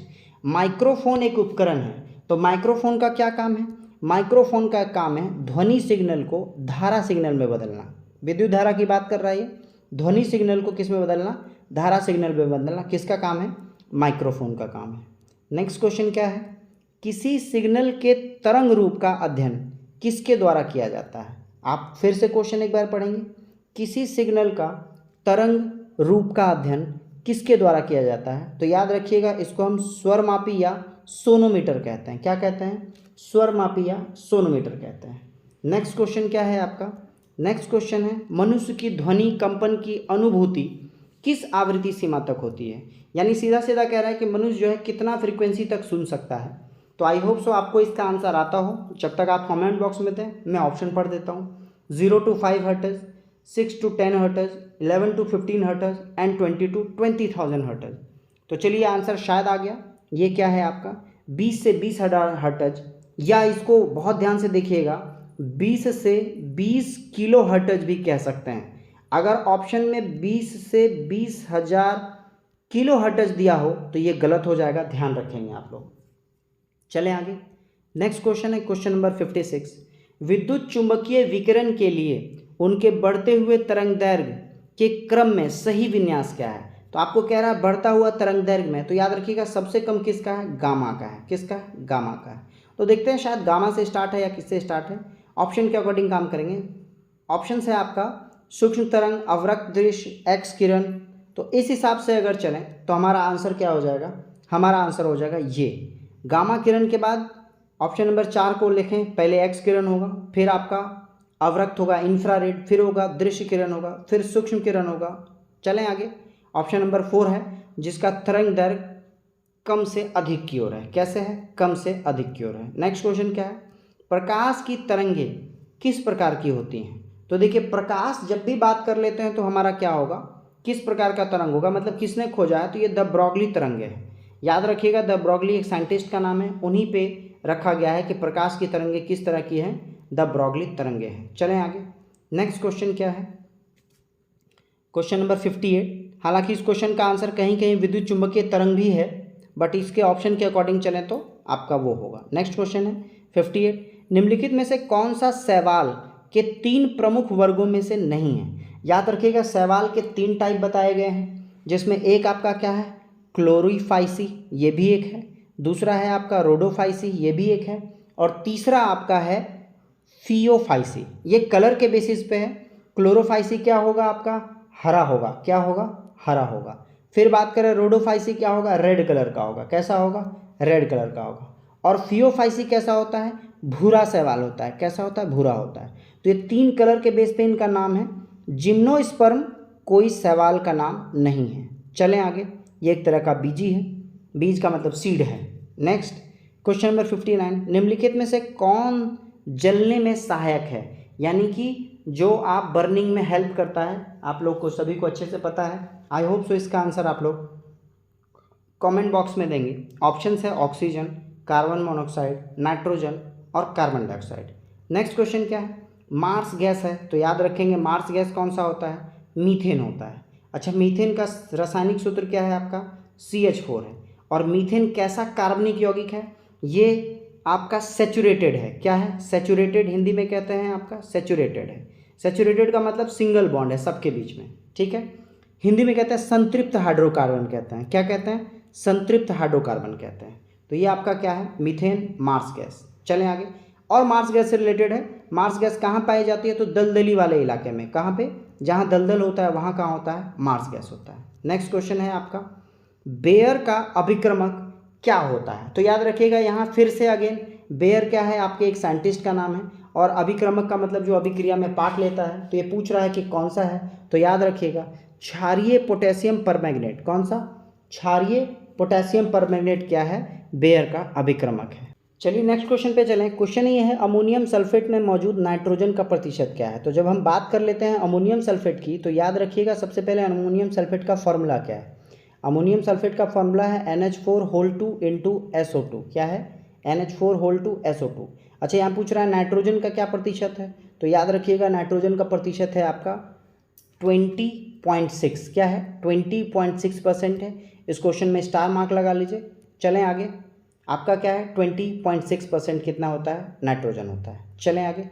[SPEAKER 1] माइक्रोफोन एक उपकरण है, तो माइक्रोफोन का क्या काम है? माइक्रोफोन का काम है ध्वनि सिग्नल को धारा सिग्नल में बदलना। विद्युत धारा की बात कर रहा है ये, ध्वनि सिग्नल को किस में बदलना? धारा सिग्नल में बदलना। किसका काम है? माइक्रोफोन का काम है। नेक्स्ट क्वेश्चन क्या है? किसी सिग्नल के तरंग रूप का अध्ययन किसके द्वारा किया जाता है? आप फिर से क्वेश्चन एक बार पढ़ेंगे, किसी सिग्नल का तरंग रूप का अध्ययन किसके द्वारा किया जाता है? तो याद रखिएगा, इसको हम स्वरमापी या सोनोमीटर कहते हैं। क्या कहते हैं? स्वरमापी या सोनोमीटर कहते हैं। नेक्स्ट क्वेश्चन क्या है आपका? नेक्स्ट क्वेश्चन है, मनुष्य की ध्वनि कंपन की अनुभूति किस आवृत्ति सीमा तक होती है? यानी सीधा सीधा कह रहा है कि मनुष्य जो है कितना फ्रीक्वेंसी तक सुन सकता है। तो आई होप सो आपको इसका आंसर आता हो। जब तक आप कमेंट बॉक्स में दें, मैं ऑप्शन पढ़ देता हूँ। 0 to 5 hertz, 6 to 10 hertz, 11 to 15 hertz and 20 to 20,000 hertz. तो चलिए आंसर शायद आ गया। ये क्या है आपका? 20 से 20,000 हर्ट्ज, या इसको बहुत ध्यान से देखिएगा, 20 से 20 किलो हर्ट्ज भी कह सकते हैं। अगर ऑप्शन में 20 से 20,000 किलो हर्ट्ज दिया हो तो ये गलत हो जाएगा, ध्यान रखेंगे आप लोग। चलें आगे, नेक्स्ट क्वेश्चन है क्वेश्चन नंबर 56। विद्युत चुंबकीय विकिरण के लिए उनके बढ़ते हुए तरंग दैर्घ्य के क्रम में सही विन्यास क्या है? तो आपको कह रहा है बढ़ता हुआ तरंग दैर्घ्य में, तो याद रखिएगा सबसे कम किसका है? गामा का है। किसका है? गामा का है। तो देखते हैं शायद गामा से स्टार्ट है या किससे स्टार्ट है। ऑप्शन के अकॉर्डिंग काम करेंगे। ऑप्शन है आपका सूक्ष्म तरंग, अवरक्त दृश्य, एक्स किरण। तो इस हिसाब से अगर चलें तो हमारा आंसर क्या हो जाएगा? हमारा आंसर हो जाएगा ये। गामा किरण के बाद ऑप्शन नंबर 4 को लिखें, पहले एक्स किरण होगा, फिर आपका अवरक्त होगा इंफ्रारेड, फिर होगा दृश्य किरण होगा, फिर सूक्ष्म किरण होगा। चलें आगे। ऑप्शन नंबर 4 है जिसका तरंग दैर्घ्य कम से अधिक की ओर है। कैसे है? कम से अधिक की ओर है। नेक्स्ट क्वेश्चन क्या है? प्रकाश की तरंगें किस प्रकार की होती हैं? तो देखिए, प्रकाश जब भी बात कर लेते हैं तो हमारा क्या होगा, किस प्रकार का तरंग होगा, मतलब किसने खोजा है, तो ये द ब्रॉगली तरंगे है। याद रखिएगा, द ब्रॉगली एक साइंटिस्ट का नाम है, उन्हीं पे रखा गया है कि प्रकाश की तरंगें किस तरह की हैं, द ब्रॉगली तरंगे हैं। चलें आगे। नेक्स्ट क्वेश्चन क्या है? Question number 58। हालांकि इस क्वेश्चन का आंसर कहीं कहीं विद्युत चुंबकीय तरंग भी है, बट इसके ऑप्शन के अकॉर्डिंग चलें तो आपका वो होगा। नेक्स्ट क्वेश्चन है 58। निम्नलिखित में से कौन सा शैवाल के 3 प्रमुख वर्गों में से नहीं है? याद रखिएगा, शैवाल के 3 टाइप बताए गए हैं, जिसमें एक आपका क्या है, क्लोरीफाइसी, ये भी एक है, दूसरा है आपका रोडोफाइसी, ये भी एक है, और तीसरा आपका है फियोफाइसी। ये कलर के बेसिस पे है। क्लोरोफाइसी क्या होगा आपका, हरा होगा। क्या होगा? हरा होगा। फिर बात करें रोडोफाइसी, क्या होगा, रेड कलर का होगा। कैसा होगा? रेड कलर का होगा। और फियोफाइसी कैसा होता है, भूरा शैवाल होता है। कैसा होता है? भूरा होता है। तो ये 3 कलर के बेस पे इनका नाम है। जिम्नोस्पर्म कोई शैवाल का नाम नहीं है। चलें आगे। ये एक तरह का बीजी है, बीज का मतलब सीड है। Next question number 59। निम्नलिखित में से कौन जलने में सहायक है, यानी कि जो आप बर्निंग में हेल्प करता है? आप लोग को सभी को अच्छे से पता है। आई होप सो इसका आंसर आप लोग कमेंट बॉक्स में देंगे। ऑप्शंस है ऑक्सीजन, कार्बन मोनोऑक्साइड, नाइट्रोजन और कार्बन डाइऑक्साइड। नेक्स्ट क्वेश्चन क्या है? मार्स गैस है, तो याद रखेंगे मार्स गैस कौन सा होता है, मीथेन होता है। अच्छा, मीथेन का रासायनिक सूत्र क्या है आपका, CH4 है। और मीथेन कैसा कार्बनिक यौगिक है, ये आपका सेचुरेटेड है। क्या है? सेचुरेटेड, हिंदी में कहते हैं आपका सेचुरेटेड है। सेचुरेटेड का मतलब सिंगल बॉन्ड है सबके बीच में, ठीक है। हिंदी में कहते हैं संतृप्त हाइड्रोकार्बन कहते हैं। क्या कहते हैं? संतृप्त हाइड्रोकार्बन कहते हैं। तो ये आपका क्या है, मीथेन, मार्स गैस। चलें आगे। और मार्स गैस से रिलेटेड है, मार्स गैस कहाँ पाई जाती है, तो दलदली वाले इलाके में। कहाँ पे? जहाँ दलदल होता है वहाँ कहाँ होता है, मार्स गैस होता है। नेक्स्ट क्वेश्चन है आपका, बेयर का अभिक्रमक क्या होता है? तो याद रखिएगा, यहाँ फिर से अगेन बेयर क्या है, आपके एक साइंटिस्ट का नाम है, और अभिक्रमक का मतलब जो अभिक्रिया में पार्ट लेता है। तो ये पूछ रहा है कि कौन सा है, तो याद रखिएगा क्षारीय पोटेशियम परमैंगनेट। कौन सा? क्षारीय पोटेशियम परमैंगनेट क्या है, बेयर का अभिक्रमक है। चलिए नेक्स्ट क्वेश्चन पे चलें। क्वेश्चन ये है, अमोनियम सल्फेट में मौजूद नाइट्रोजन का प्रतिशत क्या है? तो जब हम बात कर लेते हैं अमोनियम सल्फेट की, तो याद रखिएगा सबसे पहले अमोनियम सल्फेट का फॉर्मूला क्या है। अमोनियम सल्फेट का फॉर्मूला है NH4 इंटू SO2। क्या है? NH4 SO2। अच्छा, यहाँ पूछ रहा है नाइट्रोजन का क्या प्रतिशत है, तो याद रखिएगा नाइट्रोजन का प्रतिशत है आपका 20.6। क्या है? 20.6% है। इस क्वेश्चन में स्टार मार्क लगा लीजिए। चलें आगे। आपका क्या है, 20.6% कितना होता है, नाइट्रोजन होता है। चलें आगे।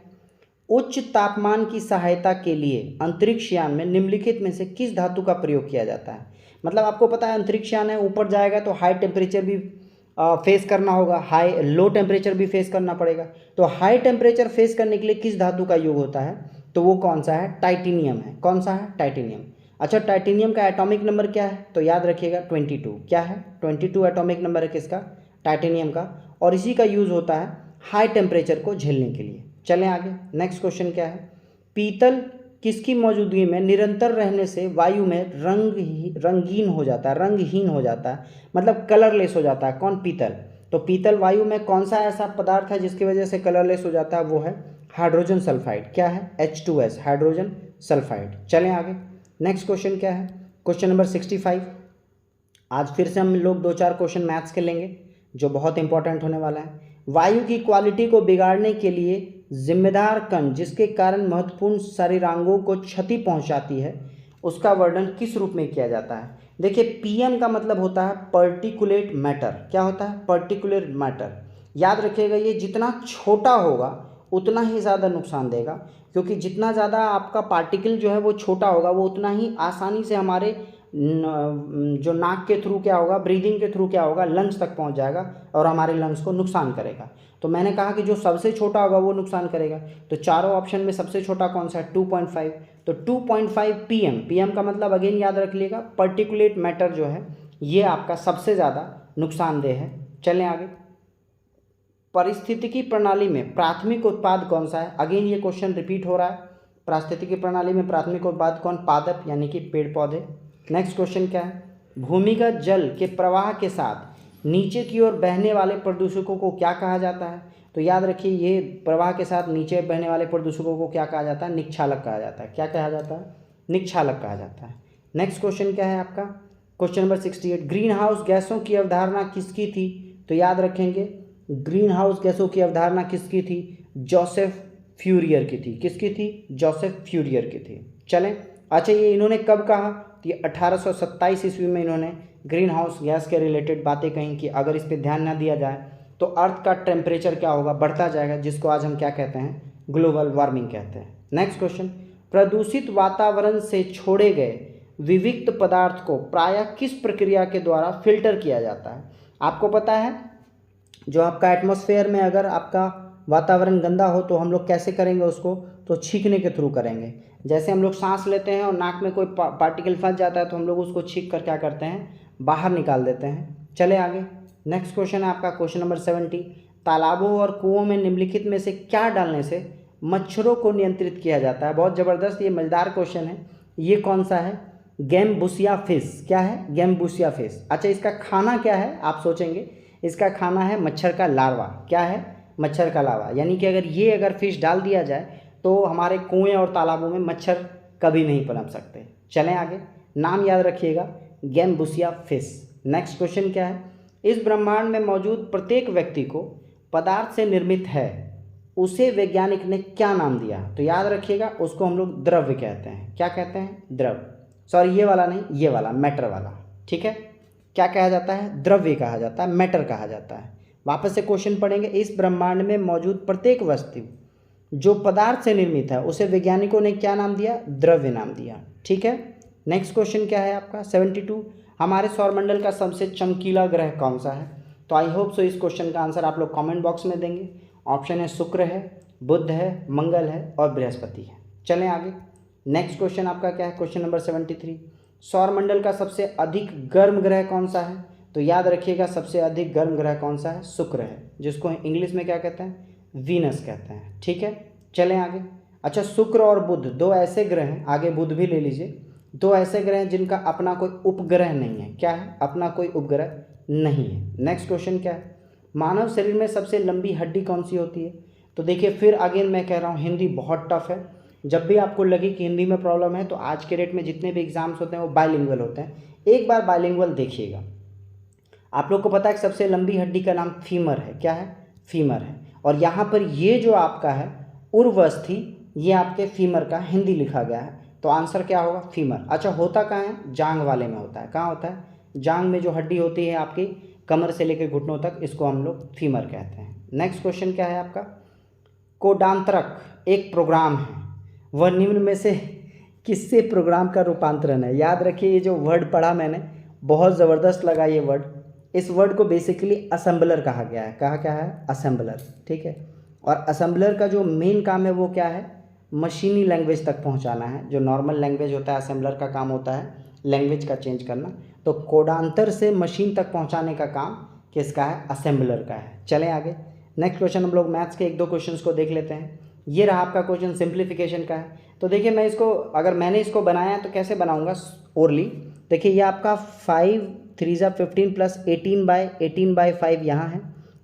[SPEAKER 1] उच्च तापमान की सहायता के लिए अंतरिक्ष यान में निम्नलिखित में से किस धातु का प्रयोग किया जाता है? मतलब आपको पता है अंतरिक्ष यान है, ऊपर जाएगा तो हाई टेम्परेचर भी फेस करना होगा, हाई लो टेम्परेचर भी फेस करना पड़ेगा। तो हाई टेम्परेचर फेस करने के लिए किस धातु का योग होता है, तो वो कौन सा है, टाइटेनियम है। कौन सा है? टाइटेनियम। अच्छा, टाइटेनियम का एटॉमिक नंबर क्या है, तो याद रखिएगा 22। क्या है? 22 एटॉमिक नंबर है किसका, टाइटेनियम का। और इसी का यूज़ होता है हाई टेम्परेचर को झेलने के लिए। चलें आगे। नेक्स्ट क्वेश्चन क्या है, पीतल किसकी मौजूदगी में निरंतर रहने से वायु में रंगहीन हो जाता है, मतलब कलरलेस हो जाता है। कौन? पीतल। तो पीतल वायु में कौन सा ऐसा पदार्थ है जिसकी वजह से कलरलेस हो जाता है, वो है हाइड्रोजन सल्फाइड। क्या है? H2S, hydrogen sulphide. चलें आगे। नेक्स्ट क्वेश्चन क्या है, क्वेश्चन नंबर 65। आज फिर से हम लोग 2-4 क्वेश्चन मैथ्स के लेंगे जो बहुत इंपॉर्टेंट होने वाला है। वायु की क्वालिटी को बिगाड़ने के लिए जिम्मेदार कण जिसके कारण महत्वपूर्ण शरीरांगों को क्षति पहुंचाती है, उसका वर्णन किस रूप में किया जाता है? देखिए, PM का मतलब होता है पर्टिकुलेट मैटर। क्या होता है? Particulate matter. याद रखिएगा, ये जितना छोटा होगा उतना ही ज़्यादा नुकसान देगा, क्योंकि जितना ज़्यादा आपका पार्टिकल जो है वो छोटा होगा, वो उतना ही आसानी से हमारे जो नाक के थ्रू क्या होगा, ब्रीदिंग के थ्रू क्या होगा, लंग्स तक पहुंच जाएगा और हमारे लंग्स को नुकसान करेगा। तो मैंने कहा कि जो सबसे छोटा होगा वो नुकसान करेगा। तो चारों ऑप्शन में सबसे छोटा कौन सा है? 2.5। तो 2.5 PM। PM का मतलब अगेन याद रख लीजिएगा पर्टिकुलेट मैटर जो है ये आपका सबसे ज़्यादा नुकसानदेह है। चलें आगे। पारिस्थितिकी प्रणाली में प्राथमिक उत्पाद कौन सा है? अगेन ये क्वेश्चन रिपीट हो रहा है। पारिस्थितिकी प्रणाली में प्राथमिक उत्पाद कौन? पादप यानी कि पेड़ पौधे। नेक्स्ट क्वेश्चन क्या है? भूमिगत जल के प्रवाह के साथ नीचे की ओर बहने वाले प्रदूषकों को क्या कहा जाता है? तो याद रखिए, ये प्रवाह के साथ नीचे बहने वाले प्रदूषकों को क्या कहा जाता है? निक्षालक कहा जाता है। क्या कहा जाता है? निक्षालक कहा जाता है। नेक्स्ट क्वेश्चन क्या है आपका? क्वेश्चन नंबर 68, ग्रीन हाउस गैसों की अवधारणा किसकी थी? तो याद रखेंगे, ग्रीन हाउस गैसों की अवधारणा किसकी थी? जोसेफ फ्यूरियर की थी। किसकी थी? जोसेफ फ्यूरियर की थी। चलें, अच्छा ये इन्होंने कब कहा? तो ये 1827 ईस्वी में इन्होंने ग्रीन हाउस गैस के रिलेटेड बातें कहीं कि अगर इस पर ध्यान ना दिया जाए तो अर्थ का टेम्परेचर क्या होगा? बढ़ता जाएगा, जिसको आज हम क्या कहते हैं? ग्लोबल वार्मिंग कहते हैं। नेक्स्ट क्वेश्चन, प्रदूषित वातावरण से छोड़े गए विविक्त पदार्थ को प्रायः किस प्रक्रिया के द्वारा फिल्टर किया जाता है? आपको पता है, जो आपका एटमॉस्फेयर में अगर आपका वातावरण गंदा हो तो हम लोग कैसे करेंगे उसको? तो छींकने के थ्रू करेंगे। जैसे हम लोग सांस लेते हैं और नाक में कोई पार्टिकल फंस जाता है तो हम लोग उसको छींक कर क्या करते हैं? बाहर निकाल देते हैं। चले आगे। नेक्स्ट क्वेश्चन है आपका क्वेश्चन नंबर 70, तालाबों और कुओं में निम्नलिखित में से क्या डालने से मच्छरों को नियंत्रित किया जाता है? बहुत ज़बरदस्त, ये मज़ेदार क्वेश्चन है। ये कौन सा है? गैम्बुसिया फिश। क्या है? गैम्बुसिया फिश। अच्छा, इसका खाना क्या है? आप सोचेंगे इसका खाना है मच्छर का लार्वा। क्या है? मच्छर का लार्वा। यानी कि अगर फिश डाल दिया जाए तो हमारे कुएं और तालाबों में मच्छर कभी नहीं पनप सकते। चलें आगे, नाम याद रखिएगा, गैम्बुसिया फिश। नेक्स्ट क्वेश्चन क्या है? इस ब्रह्मांड में मौजूद प्रत्येक व्यक्ति को पदार्थ से निर्मित है, उसे वैज्ञानिक ने क्या नाम दिया? तो याद रखिएगा, उसको हम लोग द्रव्य कहते हैं। क्या कहते हैं? द्रव्य। सॉरी, ये वाला नहीं, ये वाला मैटर वाला। ठीक है, क्या कहा जाता है? द्रव्य कहा जाता है, मैटर कहा जाता है। वापस से क्वेश्चन पढ़ेंगे, इस ब्रह्मांड में मौजूद प्रत्येक वस्तु जो पदार्थ से निर्मित है उसे वैज्ञानिकों ने क्या नाम दिया? द्रव्य नाम दिया। ठीक है, नेक्स्ट क्वेश्चन क्या है आपका? 72, हमारे सौरमंडल का सबसे चमकीला ग्रह कौन सा है? तो आई होप सो इस क्वेश्चन का आंसर आप लोग कमेंट बॉक्स में देंगे। ऑप्शन है शुक्र है, बुध है, मंगल है और बृहस्पति है। चलें आगे। नेक्स्ट क्वेश्चन आपका क्या है? क्वेश्चन नंबर 73, सौरमंडल का सबसे अधिक गर्म ग्रह कौन सा है? तो याद रखिएगा, सबसे अधिक गर्म ग्रह कौन सा है? शुक्र है, जिसको इंग्लिश में क्या कहते हैं? वीनस कहते हैं। ठीक है, चलें आगे। अच्छा, शुक्र और बुध दो ऐसे ग्रह हैं, आगे बुध भी ले लीजिए, दो ऐसे ग्रह हैं जिनका अपना कोई उपग्रह नहीं है। क्या है? अपना कोई उपग्रह नहीं है। नेक्स्ट क्वेश्चन क्या है? मानव शरीर में सबसे लंबी हड्डी कौन सी होती है? तो देखिए, फिर अगेन मैं कह रहा हूँ, हिंदी बहुत टफ है। जब भी आपको लगे कि हिंदी में प्रॉब्लम है तो आज के डेट में जितने भी एग्जाम्स होते हैं वो बाइलिंगुअल होते हैं। एक बार बाइलिंगुअल देखिएगा। आप लोग को पता है कि सबसे लंबी हड्डी का नाम फीमर है। क्या है? फीमर है। और यहाँ पर ये जो आपका है उर्वस्थि, ये आपके फीमर का हिंदी लिखा गया है, तो आंसर क्या होगा? फीमर। अच्छा, होता कहाँ है? जांग वाले में होता है। कहाँ होता है? जांग में जो हड्डी होती है आपकी कमर से लेकर घुटनों तक, इसको हम लोग फीमर कहते हैं। नेक्स्ट क्वेश्चन क्या है आपका? कोडांतरक एक प्रोग्राम है, वह निम्न में से किससे प्रोग्राम का रूपांतरण है? याद रखिए, ये जो वर्ड पढ़ा मैंने बहुत ज़बरदस्त लगा ये वर्ड। इस वर्ड को बेसिकली असेंबलर कहा गया है। कहा क्या है? असेंबलर। ठीक है, और असेंबलर का जो मेन काम है वो क्या है? मशीनी लैंग्वेज तक पहुंचाना है। जो नॉर्मल लैंग्वेज होता है, असेंबलर का काम होता है लैंग्वेज का चेंज करना, तो कोडांतर से मशीन तक पहुंचाने का काम किसका है? असेंबलर का है। चलें आगे। नेक्स्ट क्वेश्चन हम लोग मैथ्स के एक दो क्वेश्चंस को देख लेते हैं। ये रहा आपका क्वेश्चन, सिंप्लीफिकेशन का है। तो देखिए, मैं इसको अगर मैंने इसको बनाया तो कैसे बनाऊंगा ओरली? देखिए, ये आपका 5 3 15 प्लस 18/5 यहाँ है,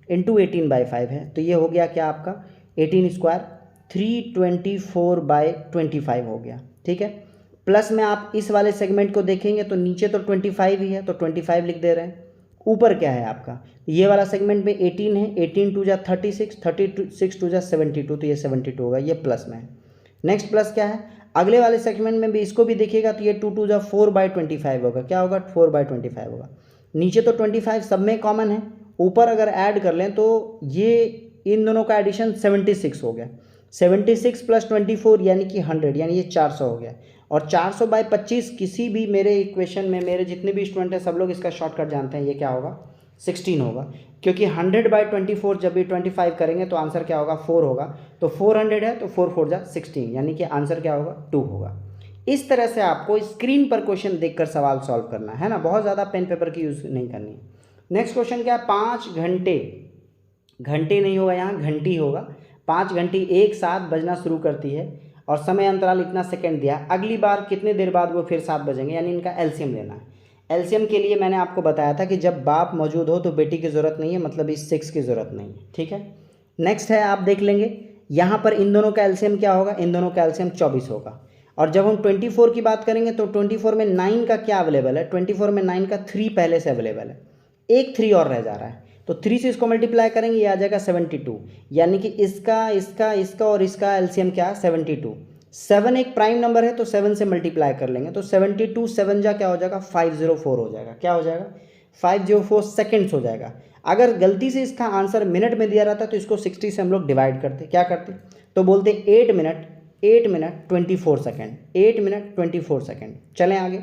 [SPEAKER 1] इंटू 18/5 है, तो ये हो गया क्या आपका 18 स्क्वायर 324/25 हो गया। ठीक है, प्लस में आप इस वाले सेगमेंट को देखेंगे तो नीचे तो 25 ही है, तो 25 लिख दे रहे हैं। ऊपर क्या है आपका? ये वाला सेगमेंट में 18 है, 18 2 जा 36, 36 2 जा 72, तो ये 72 होगा, ये प्लस में है। नेक्स्ट प्लस क्या है? अगले वाले सेगमेंट में भी इसको भी देखिएगा तो ये 2 2 जा 4/25 होगा। क्या होगा? 4/25 होगा। नीचे तो 25 सब में कॉमन है, ऊपर अगर ऐड कर लें तो ये इन दोनों का एडिशन 76 हो गया। 76 प्लस 24 यानी कि 100, यानी ये 400 हो गया। और 400/25 किसी भी मेरे इक्वेशन में मेरे जितने भी स्टूडेंट हैं सब लोग इसका शॉर्टकट जानते हैं, ये क्या होगा? 16 होगा, क्योंकि 100/24 जब भी 25 करेंगे तो आंसर क्या होगा? 4 होगा। तो 400 है तो 4 4 जा 16, यानी कि आंसर क्या होगा? 2 होगा। इस तरह से आपको स्क्रीन पर क्वेश्चन देखकर सवाल सॉल्व करना है ना, बहुत ज़्यादा पेन पेपर की यूज़ नहीं करनी है। नेक्स्ट क्वेश्चन क्या है, 5 घंटे, घंटे नहीं होगा यहाँ, घंटी होगा। 5 घंटी एक साथ बजना शुरू करती है और समय अंतराल इतना सेकंड दिया, अगली बार कितने देर बाद वो फिर 7 बजेंगे, यानी इनका एलसीएम लेना है। एलसीएम के लिए मैंने आपको बताया था कि जब बाप मौजूद हो तो बेटी की ज़रूरत नहीं है, मतलब इस 6 की ज़रूरत नहीं है, ठीक है। नेक्स्ट है, आप देख लेंगे यहाँ पर इन दोनों का एलसीएम क्या होगा, इन दोनों का एलसीएम 24 होगा। और जब हम 24 की बात करेंगे तो 24 में 9 का क्या अवेलेबल है, 24 में 9 का 3 पहले से अवेलेबल है, एक 3 और रह जा रहा है, तो 3 से इसको मल्टीप्लाई करेंगे, ये आ जाएगा 72, यानी कि इसका इसका इसका और इसका एलसीएम क्या है 72। 7 एक प्राइम नंबर है तो 7 से मल्टीप्लाई कर लेंगे, तो 72 7 जा क्या हो जाएगा 504 हो जाएगा, क्या हो जाएगा 504 सेकेंड्स हो जाएगा। अगर गलती से इसका आंसर मिनट में दिया रहता तो इसको 60 से हम लोग डिवाइड करते, क्या करते, तो बोलते 8 मिनट 24 सेकेंड, 8 मिनट 24 सेकेंड। चलें आगे,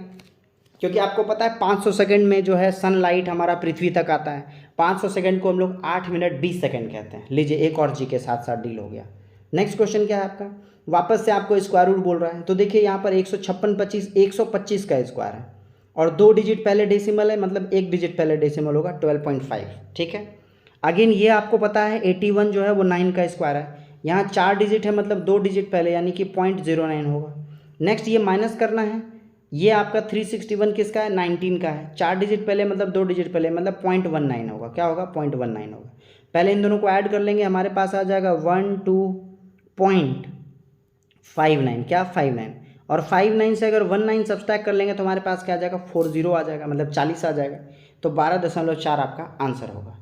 [SPEAKER 1] क्योंकि आपको पता है 500 सेकंड में जो है सनलाइट हमारा पृथ्वी तक आता है, 500 सेकंड को हम लोग 8 मिनट 20 सेकंड कहते हैं। लीजिए एक और जी के साथ साथ डील हो गया। नेक्स्ट क्वेश्चन क्या है आपका, वापस से आपको स्क्वायर रूट बोल रहा है, तो देखिए यहाँ पर 125 का स्क्वायर है और 2 डिजिट पहले डेसिमल है, मतलब 1 डिजिट पहले डेसिमल होगा 12.5, ठीक है। अगेन ये आपको पता है 81 जो है वो 9 का स्क्वायर है, यहाँ 4 डिजिट है मतलब 2 डिजिट पहले, यानी कि 0.09 होगा। नेक्स्ट ये माइनस करना है, ये आपका 361 किसका है 19 का है, 4 डिजिट पहले मतलब 2 डिजिट पहले, मतलब 0.19 होगा, क्या होगा 0.19 होगा। पहले इन दोनों को ऐड कर लेंगे, हमारे पास आ जाएगा 12.59, क्या 59, और 59 से अगर 19 सब्सट्रैक्ट कर लेंगे तो हमारे पास क्या आ जाएगा 40 आ जाएगा, मतलब 40 आ जाएगा, तो 12.4 आपका आंसर होगा।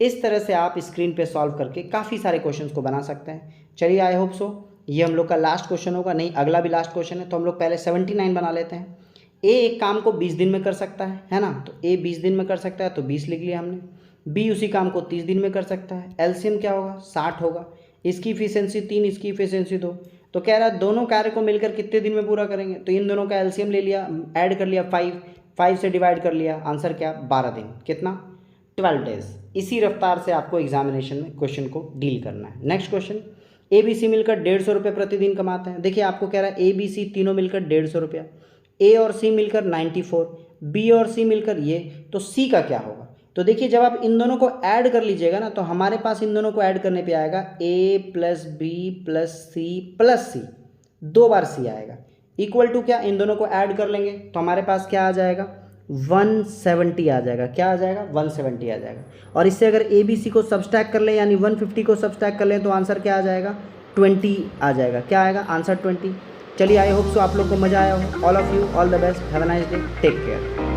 [SPEAKER 1] इस तरह से आप स्क्रीन पे सॉल्व करके काफ़ी सारे क्वेश्चंस को बना सकते हैं। चलिए आई होप सो ये हम लोग का लास्ट क्वेश्चन होगा, नहीं अगला भी लास्ट क्वेश्चन है, तो हम लोग पहले 79 बना लेते हैं। ए एक काम को 20 दिन में कर सकता है ना, तो ए 20 दिन में कर सकता है तो 20 लिख लिया हमने। बी उसी काम को 30 दिन में कर सकता है, एलसीएम क्या होगा 60 होगा, इसकी इफिशियंसी 3, इसकी इफिशियंसी 2, तो कह रहा है दोनों कार्य को मिलकर कितने दिन में पूरा करेंगे, तो इन दोनों का एलसीएम ले लिया, ऐड कर लिया 5 से डिवाइड कर लिया, आंसर क्या 12 दिन, कितना 12 डेज। इसी रफ्तार से आपको एग्जामिनेशन में क्वेश्चन को डील करना है। Next question, A B C मिलकर 150 रुपये प्रतिदिन कमाते हैं। देखिए आपको कह रहा है ए बी सी तीनों मिलकर 150 रुपया, ए और सी मिलकर 94, बी और सी मिलकर ये, तो सी का क्या होगा, तो देखिए जब आप इन दोनों को ऐड कर लीजिएगा ना, तो हमारे पास इन दोनों को ऐड करने पे आएगा ए प्लस बी प्लस सी, 2 बार सी आएगा, इक्वल टू क्या, इन दोनों को ऐड कर लेंगे तो हमारे पास क्या आ जाएगा 170 आ जाएगा, क्या आ जाएगा 170 आ जाएगा। और इससे अगर ए बी सी को सब्सट्रैक्ट कर लें, यानी 150 को सब्सट्रैक्ट कर लें, तो आंसर क्या आ जाएगा 20 आ जाएगा, क्या आएगा आंसर 20। चलिए आई होप सो आप लोग को मज़ा आया हो। All of you all the best, have a nice day, take care.